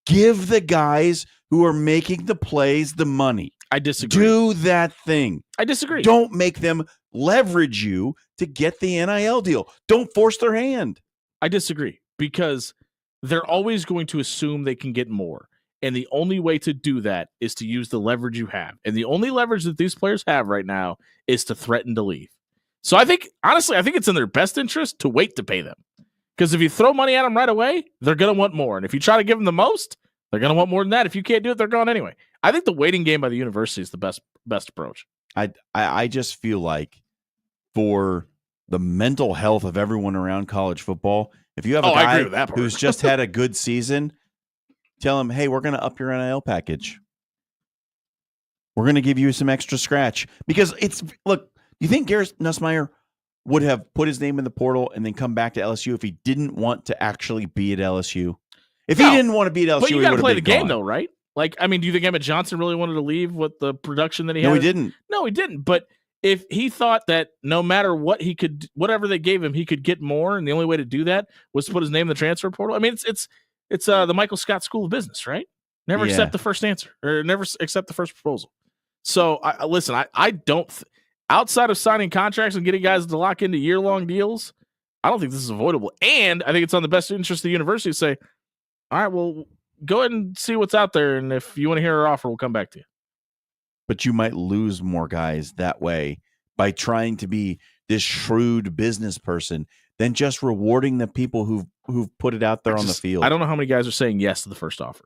give the guys who are making the plays the money. I disagree. Do that thing. I disagree. Don't make them leverage you to get the NIL deal. Don't force their hand. I disagree because they're always going to assume they can get more. And the only way to do that is to use the leverage you have. And the only leverage that these players have right now is to threaten to leave. So I think, honestly, it's in their best interest to wait to pay them. Because if you throw money at them right away, they're going to want more. And if you try to give them the most, they're going to want more than that. If you can't do it, they're gone anyway. I think the waiting game by the university is the best approach. I just feel like for the mental health of everyone around college football, if you have a I guy agree with that part. who's just had a good season, tell him, hey, we're going to up your NIL package. We're going to give you some extra scratch. Because look, you think Garrett Nussmeier would have put his name in the portal and then come back to LSU if he didn't want to actually be at LSU? If he No, didn't want to be at LSU, But you he got to would play have the been game, gone. though, right? Like, I mean, do you think Emmett Johnson really wanted to leave with the production that he No, had? he didn't. No, he didn't. But if he thought that no matter what he could, whatever they gave him, he could get more, and the only way to do that was to put his name in the transfer portal. I mean, it's the Michael Scott School of Business, right? Never Yeah. accept the first answer or never accept the first proposal. So listen, I don't. Outside of signing contracts and getting guys to lock into year-long deals, I don't think this is avoidable. And I think it's on the best interest of the university to say, all right, well, go ahead and see what's out there. And if you want to hear our offer, we'll come back to you. But you might lose more guys that way by trying to be this shrewd business person than just rewarding the people who've put it out there on the field. I don't know how many guys are saying yes to the first offer.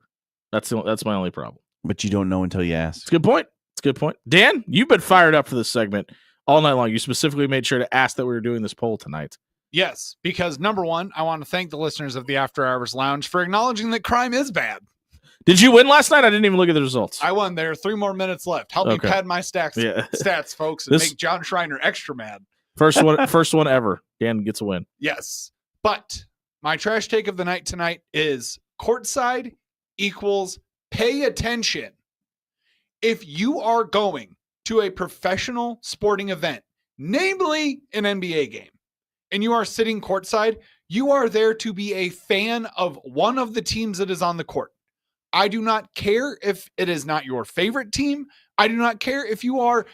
That's my only problem. But you don't know until you ask. It's a good point. It's a good point. Dan, you've been fired up for this segment all night long. You specifically made sure to ask that we were doing this poll tonight. Yes, because number one, I want to thank the listeners of the After Hours Lounge for acknowledging that crime is bad. Did you win last night? I didn't even look at the results. I won. There are 3 more minutes left. Help me Okay. pad my stats, folks, and This- make John Schreiner extra mad. First one ever. Dan gets a win. Yes. But my trash take of the night tonight is courtside equals pay attention. If you are going to a professional sporting event, namely an NBA game, and you are sitting courtside, you are there to be a fan of one of the teams that is on the court. I do not care if it is not your favorite team. I do not care if you are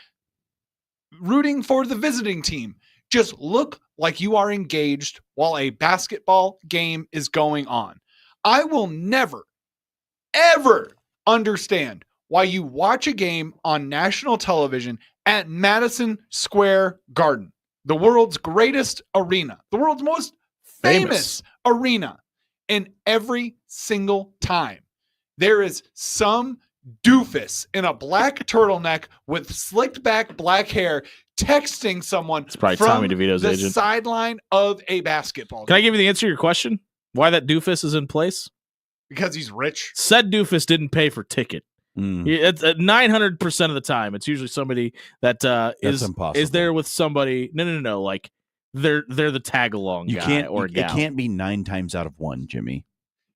rooting for the visiting team. Just look like you are engaged while a basketball game is going on. I will never, ever understand why you watch a game on national television at Madison Square Garden, the world's greatest arena, the world's most famous arena. And every single time there is some doofus in a black turtleneck with slicked back black hair texting someone It's probably from Tommy DeVito's the agent. sideline of a basketball Can I game. give you the answer to your question? Why that doofus is in place? Because he's rich. Said doofus didn't pay for ticket. Mm, It's 900% of the time. It's usually somebody that that's is impossible. there with somebody. No. Like they're the tag along You guy can't. or It gal. can't be 9 times out of 1, Jimmy.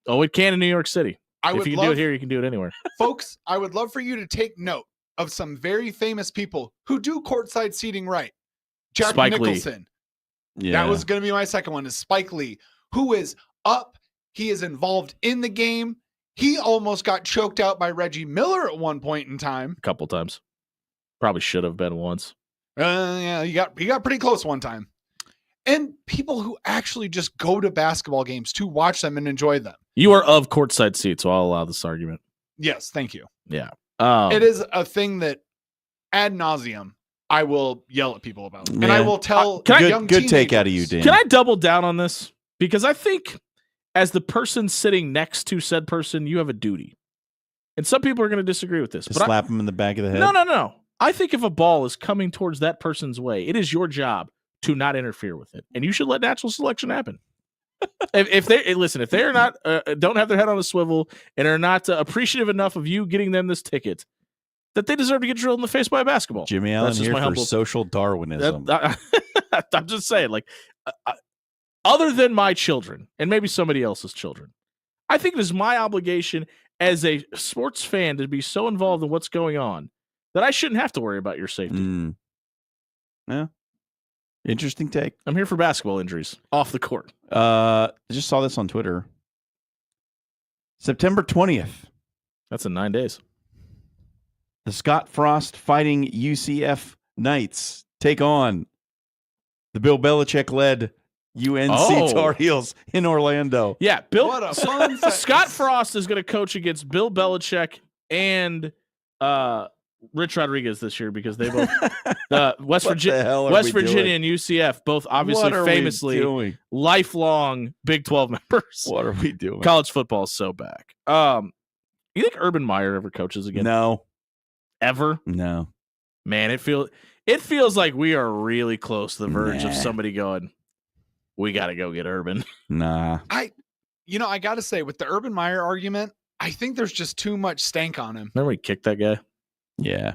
Oh, it can in New York City. I If would you can do love, it here, you can do it anywhere. folks, I would love for you to take note of some very famous people who do courtside seating right. Jack Spike Lee. Nicholson. Yeah, That was going to be my second one is Spike Lee, who is up. He is involved in the game. He almost got choked out by Reggie Miller at one point in time. A couple times. Probably should have been once. Yeah, he got pretty close one time. And people who actually just go to basketball games to watch them and enjoy them. You are of courtside seats, so I'll allow this argument. Yes, thank you. Um, It is a thing that ad nauseum I will yell at people about. And I Yeah. will tell Can I- young good take out of you, teenagers. Dan. Can I double down on this? Because I think as the person sitting next to said person, you have a duty. And some people are going to disagree with this. Just But slap him in the back of the head. no. I think if a ball is coming towards that person's way, it is your job to not interfere with it. And you should let natural selection happen. if they're not, don't have their head on a swivel and are not appreciative enough of you getting them this ticket, that they deserve to get drilled in the face by a basketball. Jimmy Allen That's just here my for humble- social Darwinism. I'm just saying, like, other than my children and maybe somebody else's children, I think it is my obligation as a sports fan to be so involved in what's going on that I shouldn't have to worry about your safety. Mm. Yeah. Interesting take. I'm here for basketball injuries off the court. I just saw this on Twitter. September 20th, That's in 9 days. the Scott Frost Fighting UCF Knights take on the Bill Belichick-led UNC Oh. Tar Heels in Orlando. Yeah, Bill. What a fun Scott sentence. Frost is going to coach against Bill Belichick and Rich Rodriguez this year because they both West What Virginia. the hell are West we Virginia doing? and UCF, both obviously What are we famously doing? lifelong Big 12 members. What are we doing? College football is so back. You think Urban Meyer ever coaches again? No, Ever? no. Man, it feels like we are really close to the verge of Nah. somebody going, we got to go get Urban. Nah. I got to say, with the Urban Meyer argument, I think there's just too much stank on him. Remember we kicked that guy? Yeah.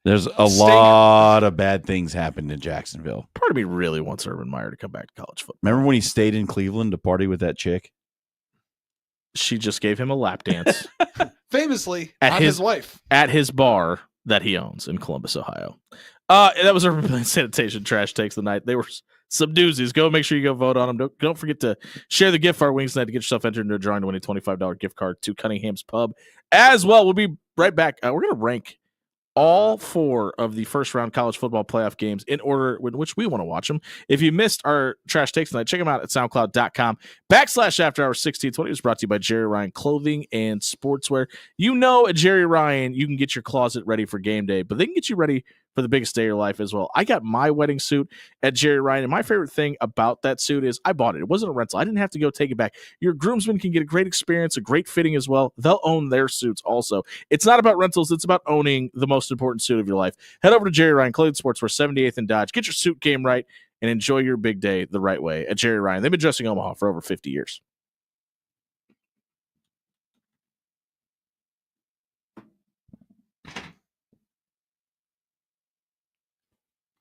There's a Stay- lot of bad things happened in Jacksonville. Part of me really wants Urban Meyer to come back to college football. Remember when he stayed in Cleveland to party with that chick? She just gave him a lap dance Famously, At not his- his wife. at his bar that he owns in Columbus, Ohio. That was our sanitation trash takes the night. They were some doozies. Go make sure you go vote on them. Don't forget to share the gift for our Wings Night to get yourself entered into a drawing to win a $25 gift card to Cunningham's Pub as well. We'll be right back. We're going to rank all 4 of the first round college football playoff games in order in which we want to watch them. If you missed our trash takes tonight, check them out at soundcloud.com/after hours 1620. It was brought to you by Jerry Ryan Clothing and Sportswear. You know, at Jerry Ryan, you can get your closet ready for game day, but they can get you ready for the biggest day of your life as well. I got my wedding suit at Jerry Ryan, and my favorite thing about that suit is I bought it. It wasn't a rental. I didn't have to go take it back. Your groomsmen can get a great experience, a great fitting as well. They'll own their suits also. It's not about rentals. It's about owning the most important suit of your life. Head over to Jerry Ryan Clothing Sportswear, 78th and Dodge. Get your suit game right and enjoy your big day the right way at Jerry Ryan. They've been dressing Omaha for over 50 years.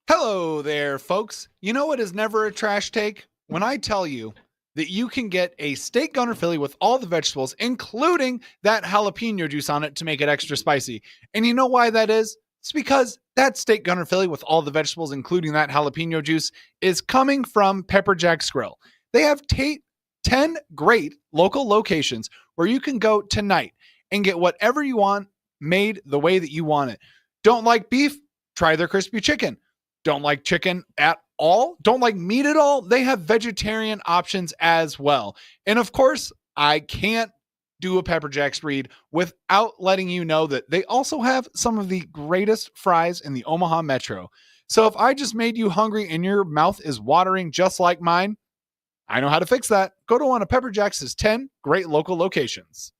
Hello there, folks. You know what is never a trash take? When I tell you that you can get a steak gunner Philly with all the vegetables, including that jalapeno juice on it to make it extra spicy. And you know why that is? It's because that steak gunner Philly with all the vegetables, including that jalapeno juice, is coming from Pepper Jack's Grill. They have 10 great local locations where you can go tonight and get whatever you want made the way that you want it. Don't like beef? Try their crispy chicken. Don't like chicken at all? Don't like meat at all? They have vegetarian options as well. And of course, I can't do a Pepper Jack's read without letting you know that they also have some of the greatest fries in the Omaha Metro. So if I just made you hungry and your mouth is watering just like mine, I know how to fix that. Go to one of Pepper Jack's 10 great local locations.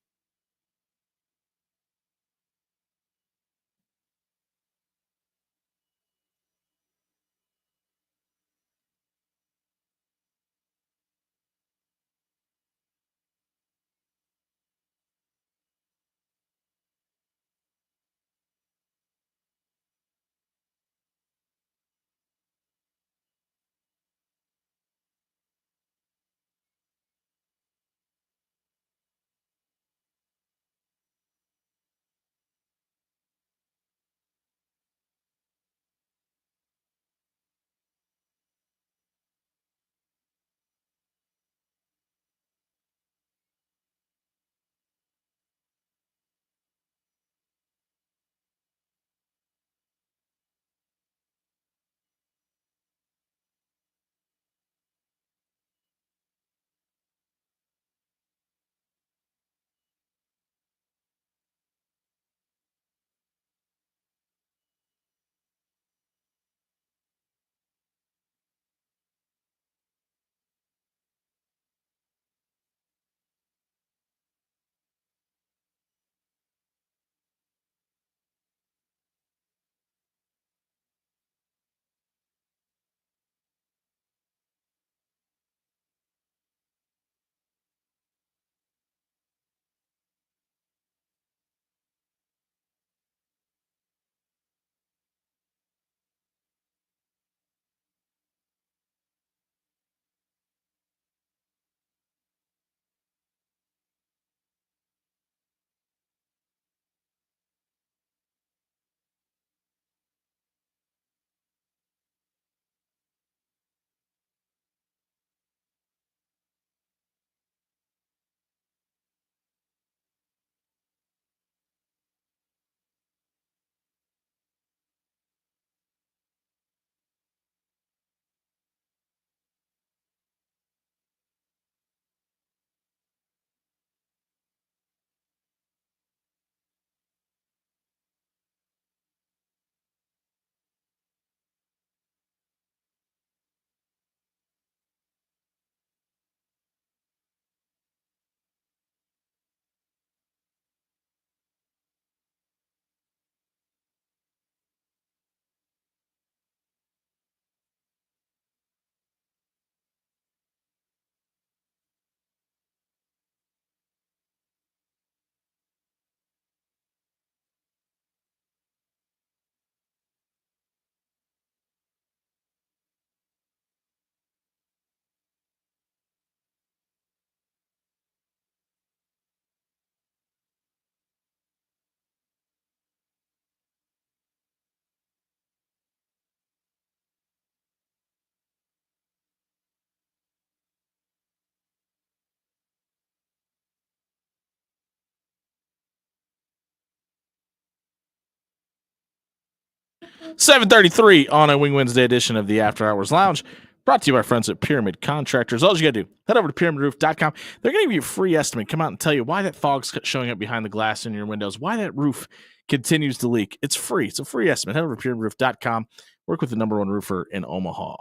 7:33 on a Wing Wednesday edition of the After Hours Lounge, brought to you by our friends at Pyramid Contractors. All you got to do, head over to pyramidroof.com. They're going to give you a free estimate. Come out and tell you why that fog's showing up behind the glass in your windows, why that roof continues to leak. It's free. It's a free estimate. Head over to pyramidroof.com. Work with the number one roofer in Omaha.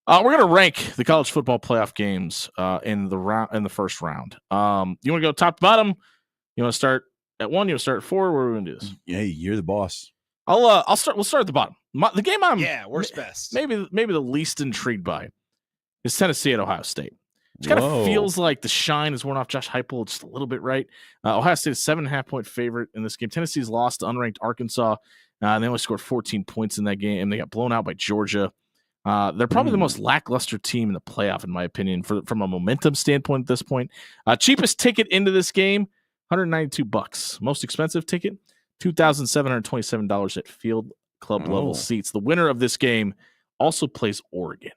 We're going to rank the college football playoff games in the first round. You want to go top to bottom? You want to start at 1? You want to start at 4? Where are we going to do this? Hey, you're the boss. I'll start. We'll start at the bottom. The game I'm worst best. maybe the least intrigued by is Tennessee at Ohio State. It kind of feels like the shine is worn off Josh Heupel just a little bit, right? Ohio State is 7.5-point favorite in this game. Tennessee's lost to unranked Arkansas. They only scored 14 points in that game, and they got blown out by Georgia. They're probably the most lackluster team in the playoff, in my opinion, from a momentum standpoint at this point. Cheapest ticket into this game, $192. Most expensive ticket, $2,727 at Field Club level seats. The winner of this game also plays Oregon.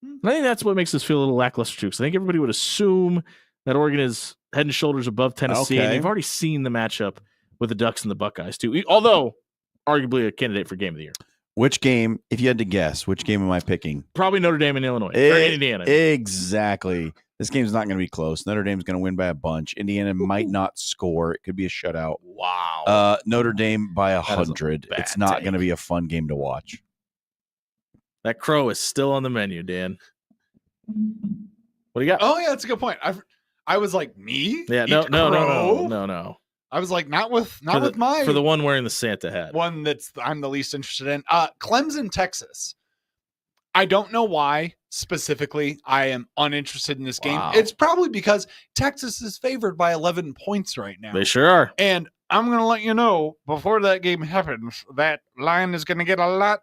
And I think that's what makes this feel a little lackluster too, because I think everybody would assume that Oregon is head and shoulders above Tennessee, and you've already seen the matchup with the Ducks and the Buckeyes too, although arguably a candidate for game of the year. Which game, if you had to guess, which game am I picking? Probably Notre Dame and Illinois. Or Indiana. Exactly. This game's not going to be close. Notre Dame's going to win by a bunch. Indiana might not score. It could be a shutout. Wow. Notre Dame by 100. It's not going to be a fun game to watch. That crow is still on the menu, Dan. What do you got? Oh yeah, that's a good point. I was like, me? Yeah, no. I was like, not with for the one wearing the Santa hat. One I'm the least interested in. Clemson, Texas. I don't know why specifically I am uninterested in this game. Wow. It's probably because Texas is favored by 11 points right now. They sure are. And I'm going to let you know, before that game happens, that line is going to get a lot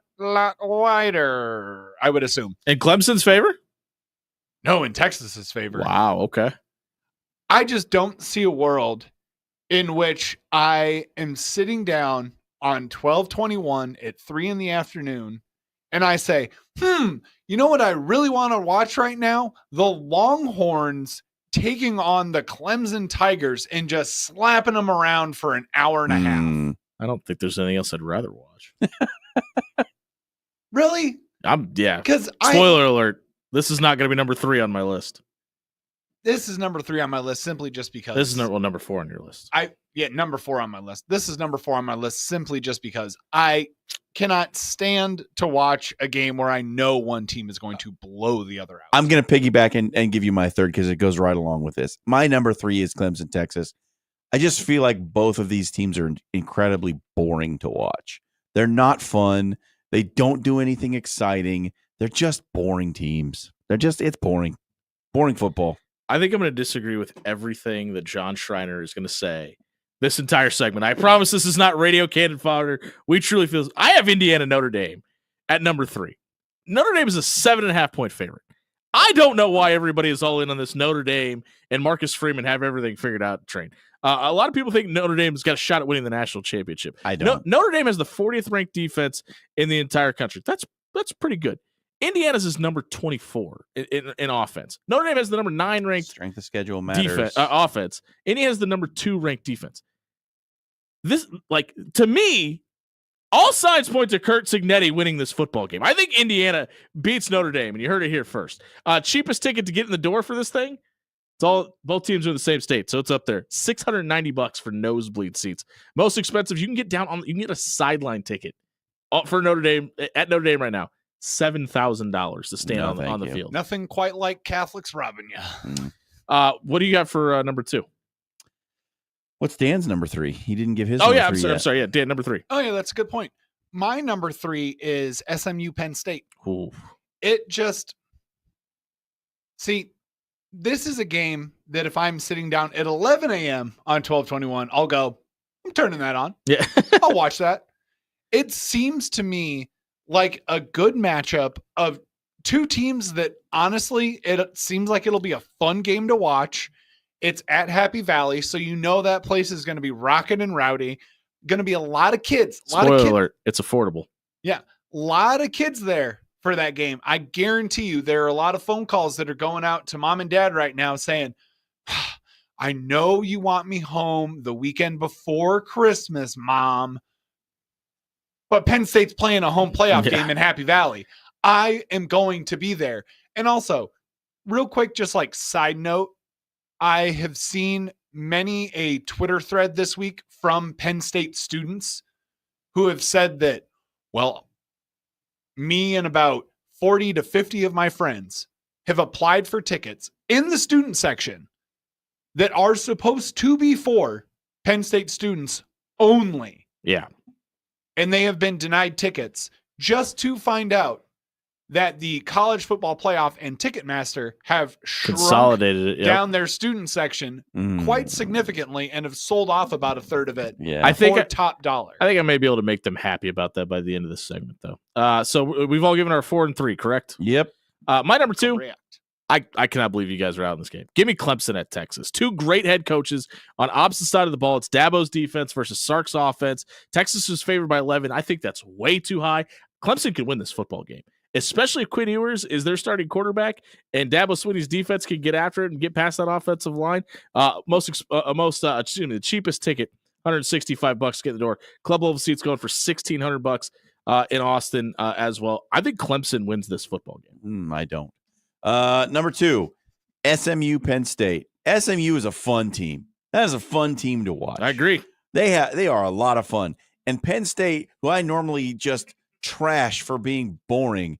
wider, I would assume. In Clemson's favor? No, in Texas's favor. Wow, okay. I just don't see a world in which I am sitting down on 12/21 at 3 p.m. and I say, you know what I really want to watch right now? The Longhorns taking on the Clemson Tigers and just slapping them around for an hour and a half. I don't think there's anything else I'd rather watch. Really? Because spoiler alert, this is not going to be number 3 on my list. This is number 3 on my list simply just because. This is number 4 on your list. Number 4 on my list. This is number 4 on my list simply just because I cannot stand to watch a game where I know one team is going to blow the other out. I'm going to piggyback and give you my third because it goes right along with this. My number 3 is Clemson, Texas. I just feel like both of these teams are incredibly boring to watch. They're not fun. They don't do anything exciting. They're just boring teams. It's boring. Boring football. I think I'm going to disagree with everything that John Schreiner is going to say this entire segment. I promise this is not radio candid fodder. We truly feel I have Indiana Notre Dame at number 3. Notre Dame is a 7.5-point favorite. I don't know why everybody is all in on this Notre Dame and Marcus Freeman have everything figured out. Train. A lot of people think Notre Dame's got a shot at winning the national championship. I don't. Notre Dame has the 40th ranked defense in the entire country. That's pretty good. Indiana's is number 24 in offense. Notre Dame has the number 9 ranked strength of schedule matters. Offense. Indiana has the number 2 ranked defense. This, to me, all signs point to Curt Cignetti winning this football game. I think Indiana beats Notre Dame, and you heard it here first. Cheapest ticket to get in the door for this thing. Both teams are in the same state, so it's up there. $690 for nosebleed seats. Most expensive, you can get a sideline ticket for Notre Dame at Notre Dame right now. $7,000 to stand on the field. Nothing quite like Catholics robbing you. What do you got for number 2? What's Dan's number 3? He didn't give his. I'm sorry. Yeah, Dan, number 3. Oh yeah, that's a good point. My number 3 is SMU Penn State. Ooh. It just this is a game that if I'm sitting down at 11 a.m. on 12/21, I'll go, I'm turning that on. Yeah, I'll watch that. It seems to me like a good matchup of two teams that honestly, it seems like it'll be a fun game to watch. It's at Happy Valley, so you know that place is going to be rocking and rowdy. Going to be a lot of kids. Spoiler alert, it's affordable. Yeah, a lot of kids there for that game. I guarantee you there are a lot of phone calls that are going out to mom and dad right now saying, I know you want me home the weekend before Christmas, Mom. but Penn State's playing a home playoff Yeah. game in Happy Valley. I am going to be there. And also, real quick, just like side note, I have seen many a Twitter thread this week from Penn State students who have said that, well, me and about 40 to 50 of my friends have applied for tickets in the student section that are supposed to be for Penn State students only. Yeah. And they have been denied tickets just to find out that the college football playoff and Ticketmaster have shrunk Consolidated it. Yep. down their student section Mm. quite significantly and have sold off about a third of it Yeah. I think for top dollar. I think I may be able to make them happy about that by the end of this segment, though. So we've all given our 4 and 3, correct? Yep. My number 2, Correct. I cannot believe you guys are out in this game. Give me Clemson at Texas. 2 great head coaches on opposite side of the ball. It's Dabo's defense versus Sark's offense. Texas is favored by 11. I think that's way too high. Clemson can win this football game, especially if Quinn Ewers is their starting quarterback and Dabo Swinney's defense can get after it and get past that offensive line. The cheapest ticket, $165 to get in the door. Club level seats going for $1,600 in Austin as well. I think Clemson wins this football game. I don't. Number 2, SMU Penn State. SMU is a fun team. That is a fun team to watch. I agree. They are a lot of fun. And Penn State, who I normally just trash for being boring,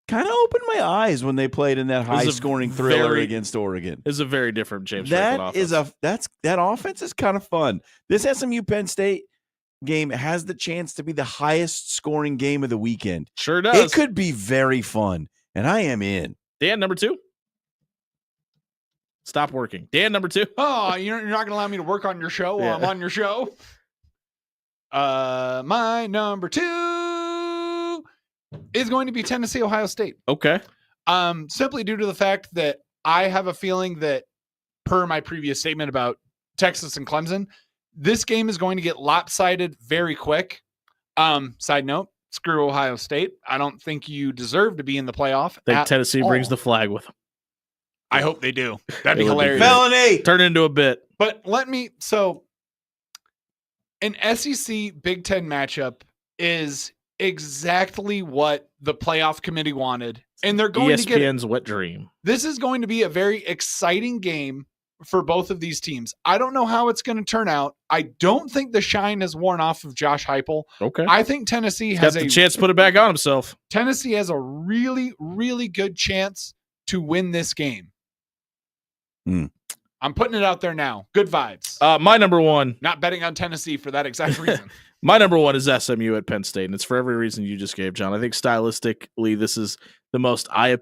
kind of opened my eyes when they played in that was a high-scoring thriller very- against Oregon. It's a very different James Franklin offense. That offense is kind of fun. This SMU Penn State game has the chance to be the highest scoring game of the weekend. Sure does. It could be very fun, and I am in. Dan, number 2. Stop working. Dan, number 2. Oh, you're not going to allow me to work on your show while I'm on your show? My number 2 is going to be Tennessee, Ohio State. Okay. Simply due to the fact that I have a feeling that, per my previous statement about Texas and Clemson, this game is going to get lopsided very quick. Side note, screw Ohio State. I don't think you deserve to be in the playoff. I think at Tennessee brings all. the flag with them. I hope they do. That'd be It would be hilarious. great. Felony. Turn it into a bit. But an SEC Big Ten matchup is exactly what the playoff committee wanted. And they're going to get it. ESPN's wet dream. This is going to be a very exciting game for both of these teams. I don't know how it's going to turn out. I don't think the shine has worn off of Josh Heupel. Okay. I think Tennessee Got has the chance to put it back on himself. Tennessee has a really, really good chance to win this game. Hmm. I'm putting it out there now. Good vibes. My number 1. Not betting on Tennessee for that exact reason. My number 1 is SMU at Penn State, and it's for every reason you just gave, John. I think stylistically, this is the most eye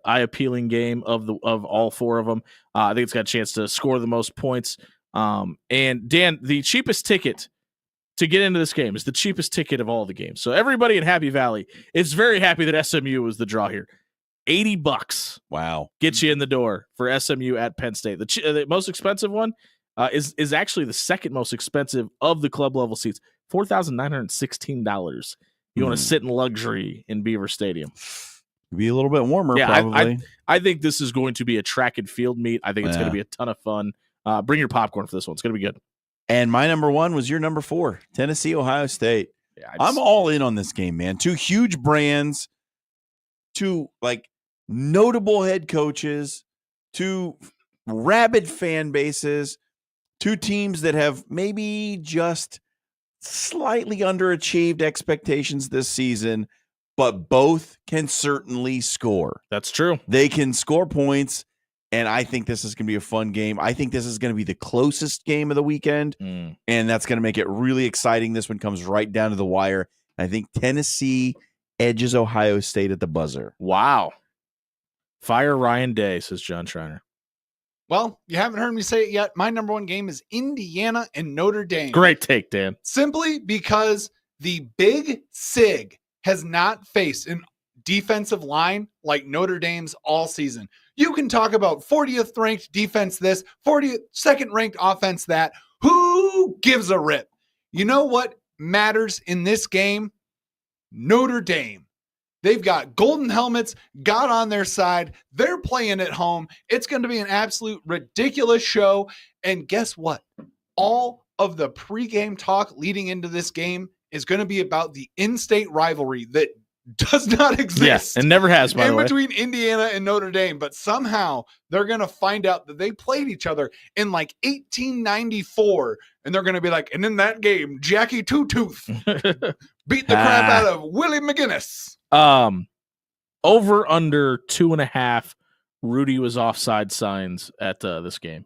appealing game of all 4 of them. I think it's got a chance to score the most points. And Dan, the cheapest ticket to get into this game is the cheapest ticket of all the games. So everybody in Happy Valley is very happy that SMU was the draw here. $80 Wow. gets you in the door for SMU at Penn State. The most expensive one is actually the second most expensive of the club level seats. $4,916. You want to sit in luxury in Beaver Stadium. Be a little bit warmer, Yeah, probably. I think this is going to be a track and field meet. I think it's going to be a ton of fun. Bring your popcorn for this one. It's going to be good. And my number 1 was your number 4, Tennessee, Ohio State. Yeah, I'm all in on this game, man. 2 huge brands, 2 like notable head coaches, 2 rabid fan bases, 2 teams that have maybe just slightly underachieved expectations this season, but both can certainly score. That's true. They can score points, and I think this is going to be a fun game. I think this is going to be the closest game of the weekend, and that's going to make it really exciting. This one comes right down to the wire. I think Tennessee edges Ohio State at the buzzer. Wow. Fire Ryan Day, says John Schreiner. Well, you haven't heard me say it yet. My number 1 game is Indiana and Notre Dame. Great take, Dan. Simply because the Big Sig has not faced an defensive line like Notre Dame's all season. You can talk about 40th ranked defense this, 42nd ranked offense that. Who gives a rip? You know what matters in this game? Notre Dame. They've got golden helmets, God on their side. They're playing at home. It's going to be an absolute ridiculous show. And guess what? All of the pregame talk leading into this game is going to be about the in-state rivalry that does not exist. Yes, and never has, by the way. Between Indiana and Notre Dame, but somehow they're going to find out that they played each other in like 1894, and they're going to be like, and in that game, Jackie Two Tooth beat the crap out of Willie McGinnis. Over under 2.5. Rudy was offside signs at this game.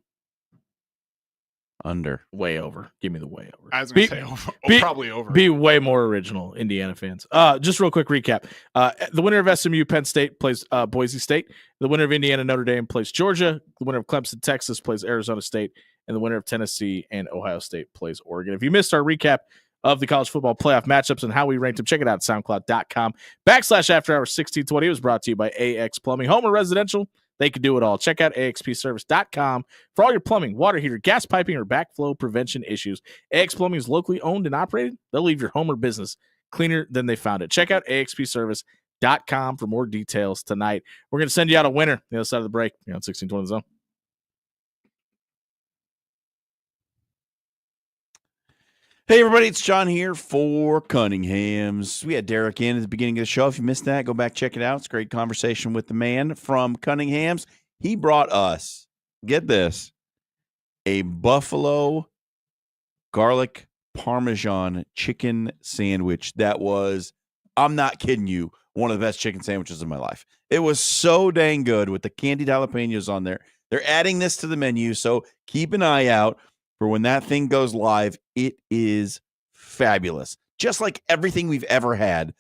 Under. Way over. Give me the way over. I was going to say over, probably over. Be way more original, Indiana fans. Just real quick recap. The winner of SMU Penn State plays Boise State. The winner of Indiana Notre Dame plays Georgia. The winner of Clemson Texas plays Arizona State. And the winner of Tennessee and Ohio State plays Oregon. If you missed our recap of the college football playoff matchups and how we ranked them, check it out at soundcloud.com/after-hours1620. It was brought to you by AX Plumbing, Home and Residential. They can do it all. Check out axpservice.com for all your plumbing, water heater, gas piping, or backflow prevention issues. AX Plumbing is locally owned and operated. They'll leave your home or business cleaner than they found it. Check out axpservice.com for more details tonight. We're going to send you out a winner on the other side of the break. You're on 1620 Zone. Hey, everybody, it's John here for Cunningham's. We had Derek in at the beginning of the show. If you missed that, go back, check it out. It's a great conversation with the man from Cunningham's. He brought us, get this, a buffalo garlic parmesan chicken sandwich that was, I'm not kidding you, one of the best chicken sandwiches of my life. It was so dang good with the candied jalapenos on there. They're adding this to the menu, so keep an eye out for when that thing goes live. It is fabulous. Just like everything we've ever had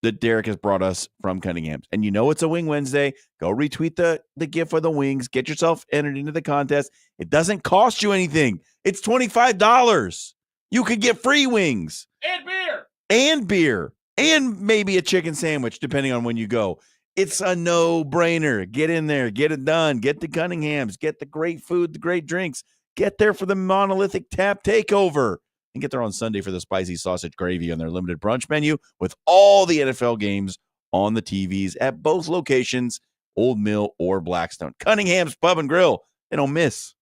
that Derek has brought us from Cunningham's. And you know it's a Wing Wednesday. Go retweet the gift for the wings. Get yourself entered into the contest. It doesn't cost you anything. It's $25. You could get free wings. And beer. And beer. And maybe a chicken sandwich, depending on when you go. It's a no-brainer. Get in there. Get it done. Get the Cunningham's. Get the great food, the great drinks. Get there for the monolithic tap takeover. And get there on Sunday for the spicy sausage gravy on their limited brunch menu with all the NFL games on the TVs at both locations, Old Mill or Blackstone. Cunningham's Pub and Grill. They don't miss.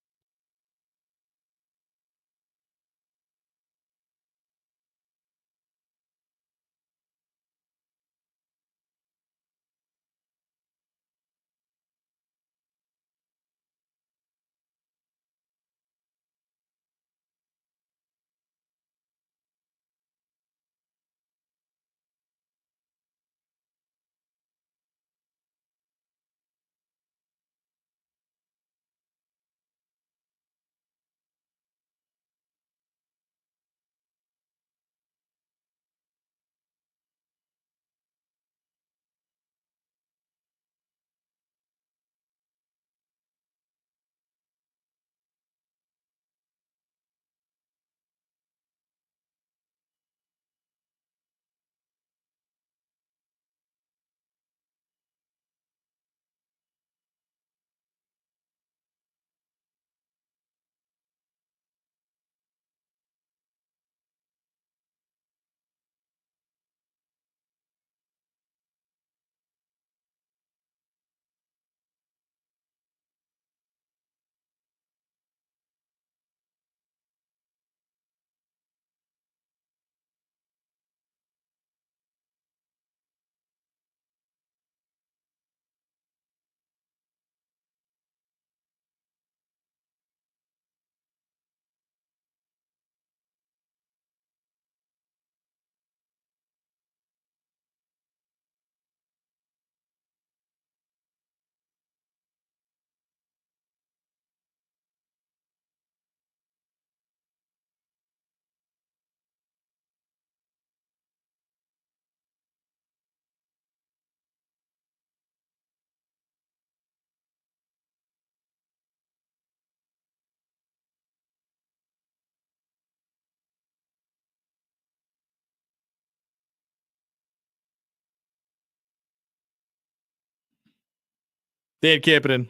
Dan Campion,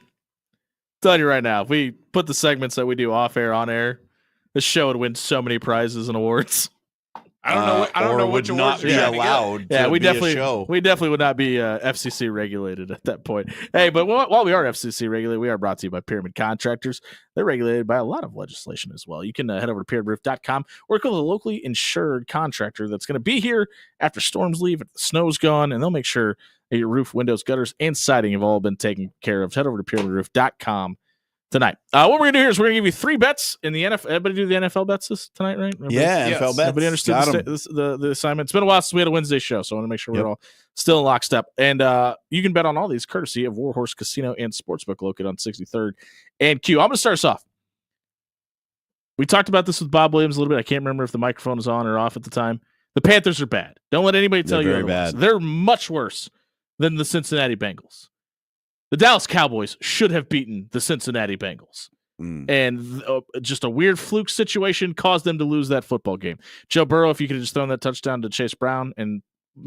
telling you right now, if we put the segments that we do off air on air, this show would win so many prizes and awards. I don't know. I don't or know would which not awards be you're trying to get. allowed. Yeah, to we be a definitely show. would not be FCC regulated at that point. Hey, but while we are FCC regulated, we are brought to you by Pyramid Contractors. They're regulated by a lot of legislation as well. You can head over to pyramidroof.com or go to the locally insured contractor that's going to be here after storms leave, if the snow's gone, and they'll make sure that your roof, windows, gutters, and siding have all been taken care of. Head over to pyramidroof.com tonight. What we're going to do here is we're going to give you 3 bets in the NFL. Everybody do the NFL bets this tonight, right? Everybody? Yeah, Yes. NFL bets. Everybody understood Got 'em. the assignment. It's been a while since we had a Wednesday show, so I want to make sure Yep. we're all still in lockstep. And you can bet on all these courtesy of Warhorse Casino and Sportsbook located on 63rd and Q. I'm going to start us off. We talked about this with Bob Williams a little bit. I can't remember if the microphone was on or off at the time. The Panthers are bad. Don't let anybody tell They're you very otherwise. bad. They're much worse than the Cincinnati Bengals. The Dallas Cowboys should have beaten the Cincinnati Bengals. Mm. And just a weird fluke situation caused them to lose that football game. Joe Burrow, if you could have just thrown that touchdown to Chase Brown and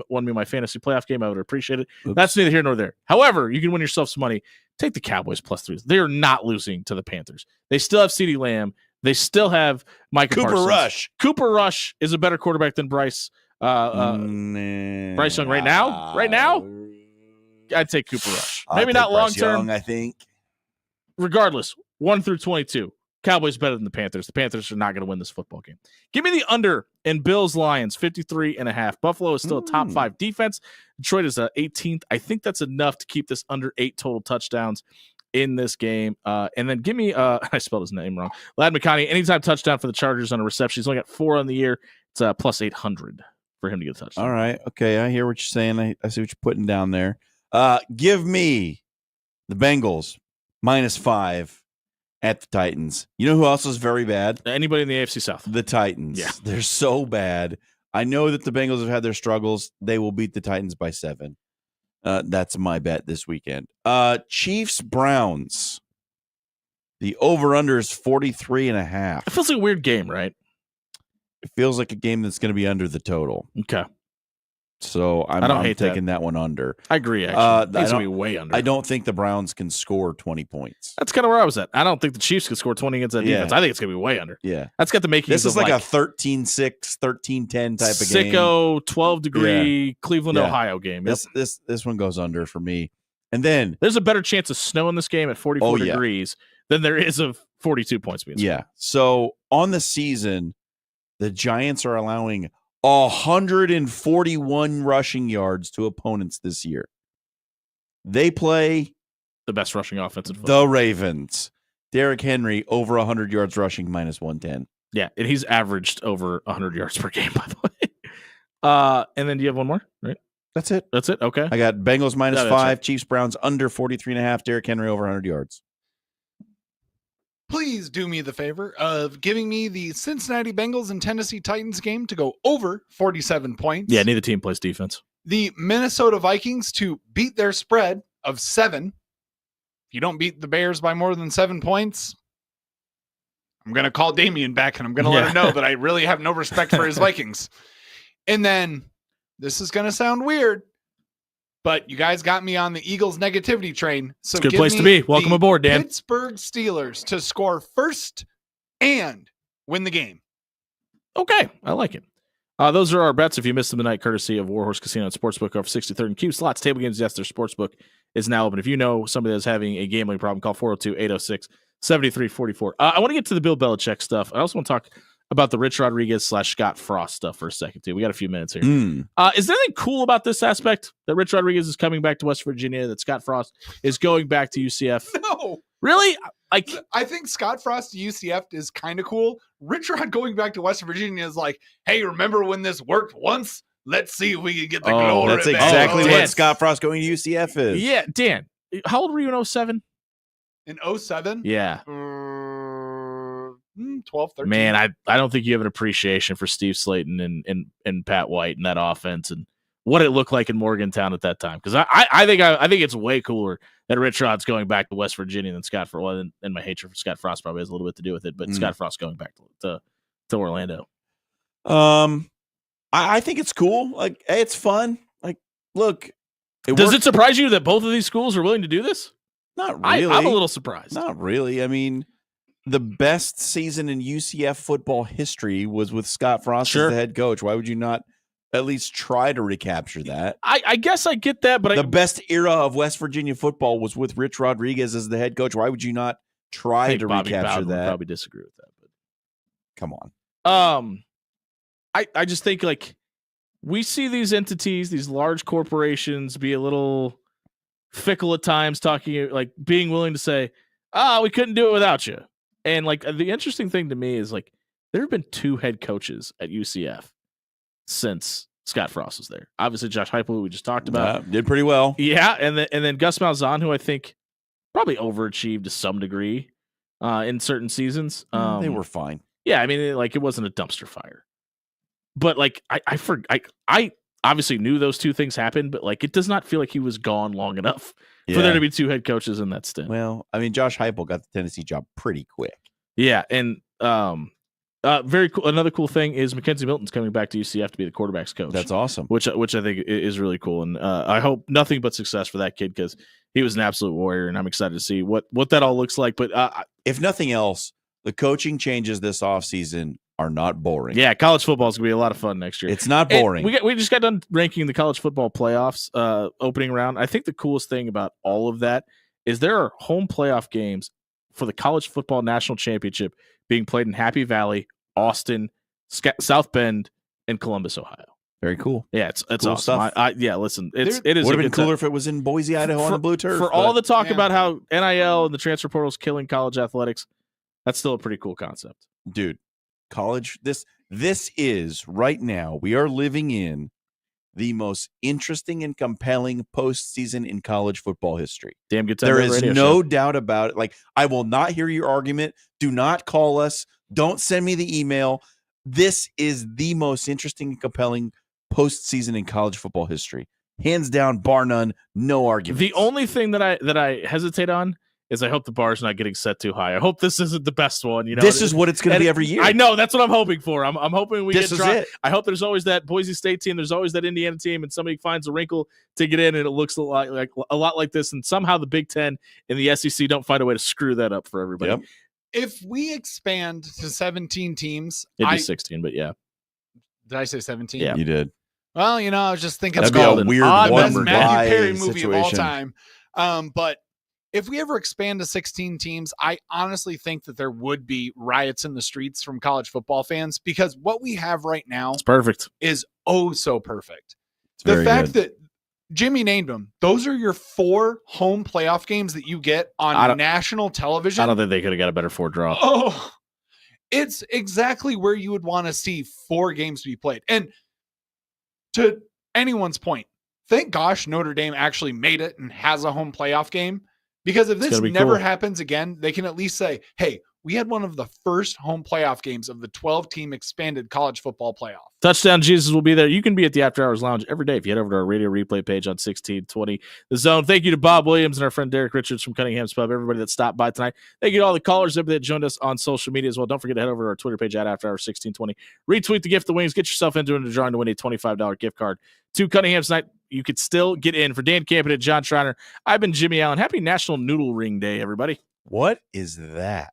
won me my fantasy playoff game, I would appreciate it. Oops. That's neither here nor there. However, you can win yourself some money. Take the Cowboys +3. They are not losing to the Panthers. They still have CeeDee Lamb. They still have Micah Cooper Parsons. Rush. Cooper Rush is a better quarterback than Bryce. Bryce Young right now? Right now? I'd take Cooper Rush. Maybe not long term. I think. Regardless, 1 through 22. Cowboys better than the Panthers. The Panthers are not going to win this football game. Give me the under in Bills Lions 53.5. Buffalo is still a top 5 defense. Detroit is 18th. I think that's enough to keep this under 8 total touchdowns in this game. And then give me I spelled his name wrong. Lad McConkey, anytime touchdown for the Chargers on a reception. He's only got 4 on the year. It's plus 800 for him to get a touchdown. All right. Okay. I hear what you're saying. I see what you're putting down there. Give me the Bengals -5 at the Titans. You know who else is very bad? Anybody in the AFC South? The Titans. Yeah. They're so bad. I know that the Bengals have had their struggles. They will beat the Titans by 7. That's my bet this weekend. Chiefs Browns. The over-under is 43.5. It feels like a weird game, right? It feels like a game that's going to be under the total. Okay. So I'm hate taking that one under. I agree, actually. I It's going to don't- be way under. I don't think the Browns can score 20 points. That's kind of where I was at. I don't think the Chiefs could score 20 against that Yeah. defense. I think it's going to be way under. Yeah. That's got the makings This is of like a 13-6, 13-10 type of game. sicko 12-degree Cleveland, Yeah. Ohio game. Yep. This one goes under for me. And then, There's a better chance of snow in this game at 44 Oh, yeah. degrees than there is of 42 points being scored. yeah. So on the season, the Giants are allowing 141 rushing yards to opponents this year. They play The best rushing offense in football. the Ravens. Derrick Henry over 100 yards rushing -110. Yeah, and he's averaged over 100 yards per game, by the way. And then do you have one more? Right? That's it. That's it? Okay. I got Bengals -5, that's right. Chiefs Browns under 43.5, Derrick Henry over 100 yards. Please do me the favor of giving me the Cincinnati Bengals and Tennessee Titans game to go over 47 points. Yeah, neither team plays defense. The Minnesota Vikings to beat their spread of 7. If you don't beat the Bears by more than 7 points, I'm going to call Damian back and I'm going to let Yeah. him know that I really have no respect for his Vikings. And then this is going to sound weird, but you guys got me on the Eagles negativity train. So It's a good give place to me be. Welcome the aboard, Dan. Pittsburgh Steelers to score first and win the game. Okay, I like it. Those are our bets. If you missed them tonight, courtesy of Warhorse Casino and Sportsbook over 63rd and Q. Slots, table games, yes, their Sportsbook is now open. If you know somebody that's having a gambling problem, call 402-806-7344. I want to get to the Bill Belichick stuff. I also want to talk about the Rich Rodriguez / Scott Frost stuff for a second, too. We got a few minutes here. Is there anything cool about this aspect that Rich Rodriguez is coming back to West Virginia, that Scott Frost is going back to UCF? No. Really? I think Scott Frost to UCF is kind of cool. Rich Rod going back to West Virginia is like, hey, remember when this worked once? Let's see if we can get the glory That's back. exactly Dan. what Scott Frost going to UCF is. Yeah, Dan, how old were you in 07? In 07? Yeah. 12, 13. Man, I don't think you have an appreciation for Steve Slayton and Pat White and that offense and what it looked like in Morgantown at that time. Because I think it's way cooler that Rich Rod's going back to West Virginia than Scott Frost. Well, and my hatred for Scott Frost probably has a little bit to do with it, but Scott Frost going back to Orlando. I think it's cool. Like, hey, it's fun. Like, look, Does it surprise you that both of these schools are willing to do this? Not really. I'm a little surprised. Not really. I mean, the best season in UCF football history was with Scott Frost Sure. as the head coach. Why would you not at least try to recapture that? I guess I get that, but The best era of West Virginia football was with Rich Rodriguez as the head coach. Why would you not I try think to Bobby recapture Bowden would that? probably disagree with that. Come on. But I just think like we see these entities, these large corporations, be a little fickle at times, talking like being willing to say, we couldn't do it without you. And like the interesting thing to me is like there have been 2 head coaches at UCF since Scott Frost was there. Obviously, Josh Heupel, who we just talked about, Did pretty well. yeah, and then Gus Malzahn, who I think probably overachieved to some degree in certain seasons. They were fine. Yeah, I mean, it wasn't a dumpster fire, but like I obviously knew those 2 things happened, but like it does not feel like he was gone long enough for there to be 2 head coaches in that stint. Well, I mean, Josh Heupel got the Tennessee job pretty quick. Yeah, and very cool. Another cool thing is Mackenzie Milton's coming back to UCF to be the quarterback's coach. That's awesome. Which I think is really cool, and I hope nothing but success for that kid because he was an absolute warrior, and I'm excited to see what that all looks like. But If nothing else, the coaching changes this offseason are not boring. yeah, college football is gonna be a lot of fun next year. It's not And boring. we just got done ranking the college football playoffs opening round. I think the coolest thing about all of that is there are home playoff games for the college football national championship being played in Happy Valley, Austin, South Bend, and Columbus, Ohio. Very cool. Yeah, it's Cool awesome. stuff. Yeah, listen, it is Would have a been good time. cooler if it was in Boise, Idaho on the blue turf. For all the talk Yeah. about how NIL and the transfer portal is killing college athletics, that's still a pretty cool concept. Dude, college, this is right now, we are living in the most interesting and compelling postseason in college football history. Damn good time. There on the is radio no show. doubt about it. Like, I will not hear your argument. Do not call us. Don't send me the email. This is the most interesting and compelling postseason in college football history. Hands down, bar none, no argument. The only thing that I hesitate on is I hope the bar's not getting set too high. I hope this isn't the best one. You know, this is what it's going to And be every year. I know that's what I'm hoping for. I'm hoping we This get is dropped. it. I hope there's always that Boise State team. There's always that Indiana team, and somebody finds a wrinkle to get in, and it looks a lot like this. And somehow the Big Ten and the SEC don't find a way to screw that up for everybody. Yep. If we expand to 17 teams, It'd be 16, but yeah, did I say 17? Yeah. You did. Well, I was just thinking That's That'd be called a an weird odd one best number Matthew Perry guy movie of all situation. time. But if we ever expand to 16 teams, I honestly think that there would be riots in the streets from college football fans because what we have right now it's perfect. is oh so perfect. It's The very fact good. that Jimmy named them, those are your 4 home playoff games that you get I on don't- national television. I don't think they could have got a better 4 draw. Oh, it's exactly where you would want to see 4 games be played. And to anyone's point, thank gosh Notre Dame actually made it and has a home playoff game. Because if It's this gonna be never cool. happens again, they can at least say, hey, we had one of the first home playoff games of the 12-team expanded college football playoff. Touchdown Jesus will be there. You can be at the After Hours Lounge every day if you head over to our radio replay page on 1620 The Zone. Thank you to Bob Williams and our friend Derek Richards from Cunningham's Pub, everybody that stopped by tonight. Thank you to all the callers everybody that joined us on social media as well. Don't forget to head over to our Twitter page at After Hours 1620. Retweet the gift of wings. Get yourself into a drawing to win a $25 gift card to Cunningham's tonight. You could still get in. For Dan Campion and John Schreiner, I've been Jimmy Allen. Happy National Noodle Ring Day, everybody. What is that?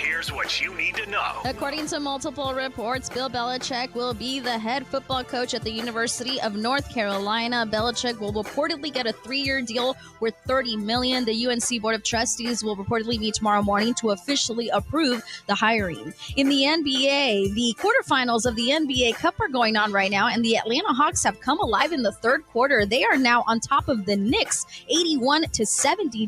Here's what you need to know. According to multiple reports, Bill Belichick will be the head football coach at the University of North Carolina. Belichick will reportedly get a 3-year deal worth $30 million. The UNC Board of Trustees will reportedly meet tomorrow morning to officially approve the hiring. In the NBA, the quarterfinals of the NBA Cup are going on right now, and the Atlanta Hawks have come alive in the third quarter. They are now on top of the Knicks, 81-72.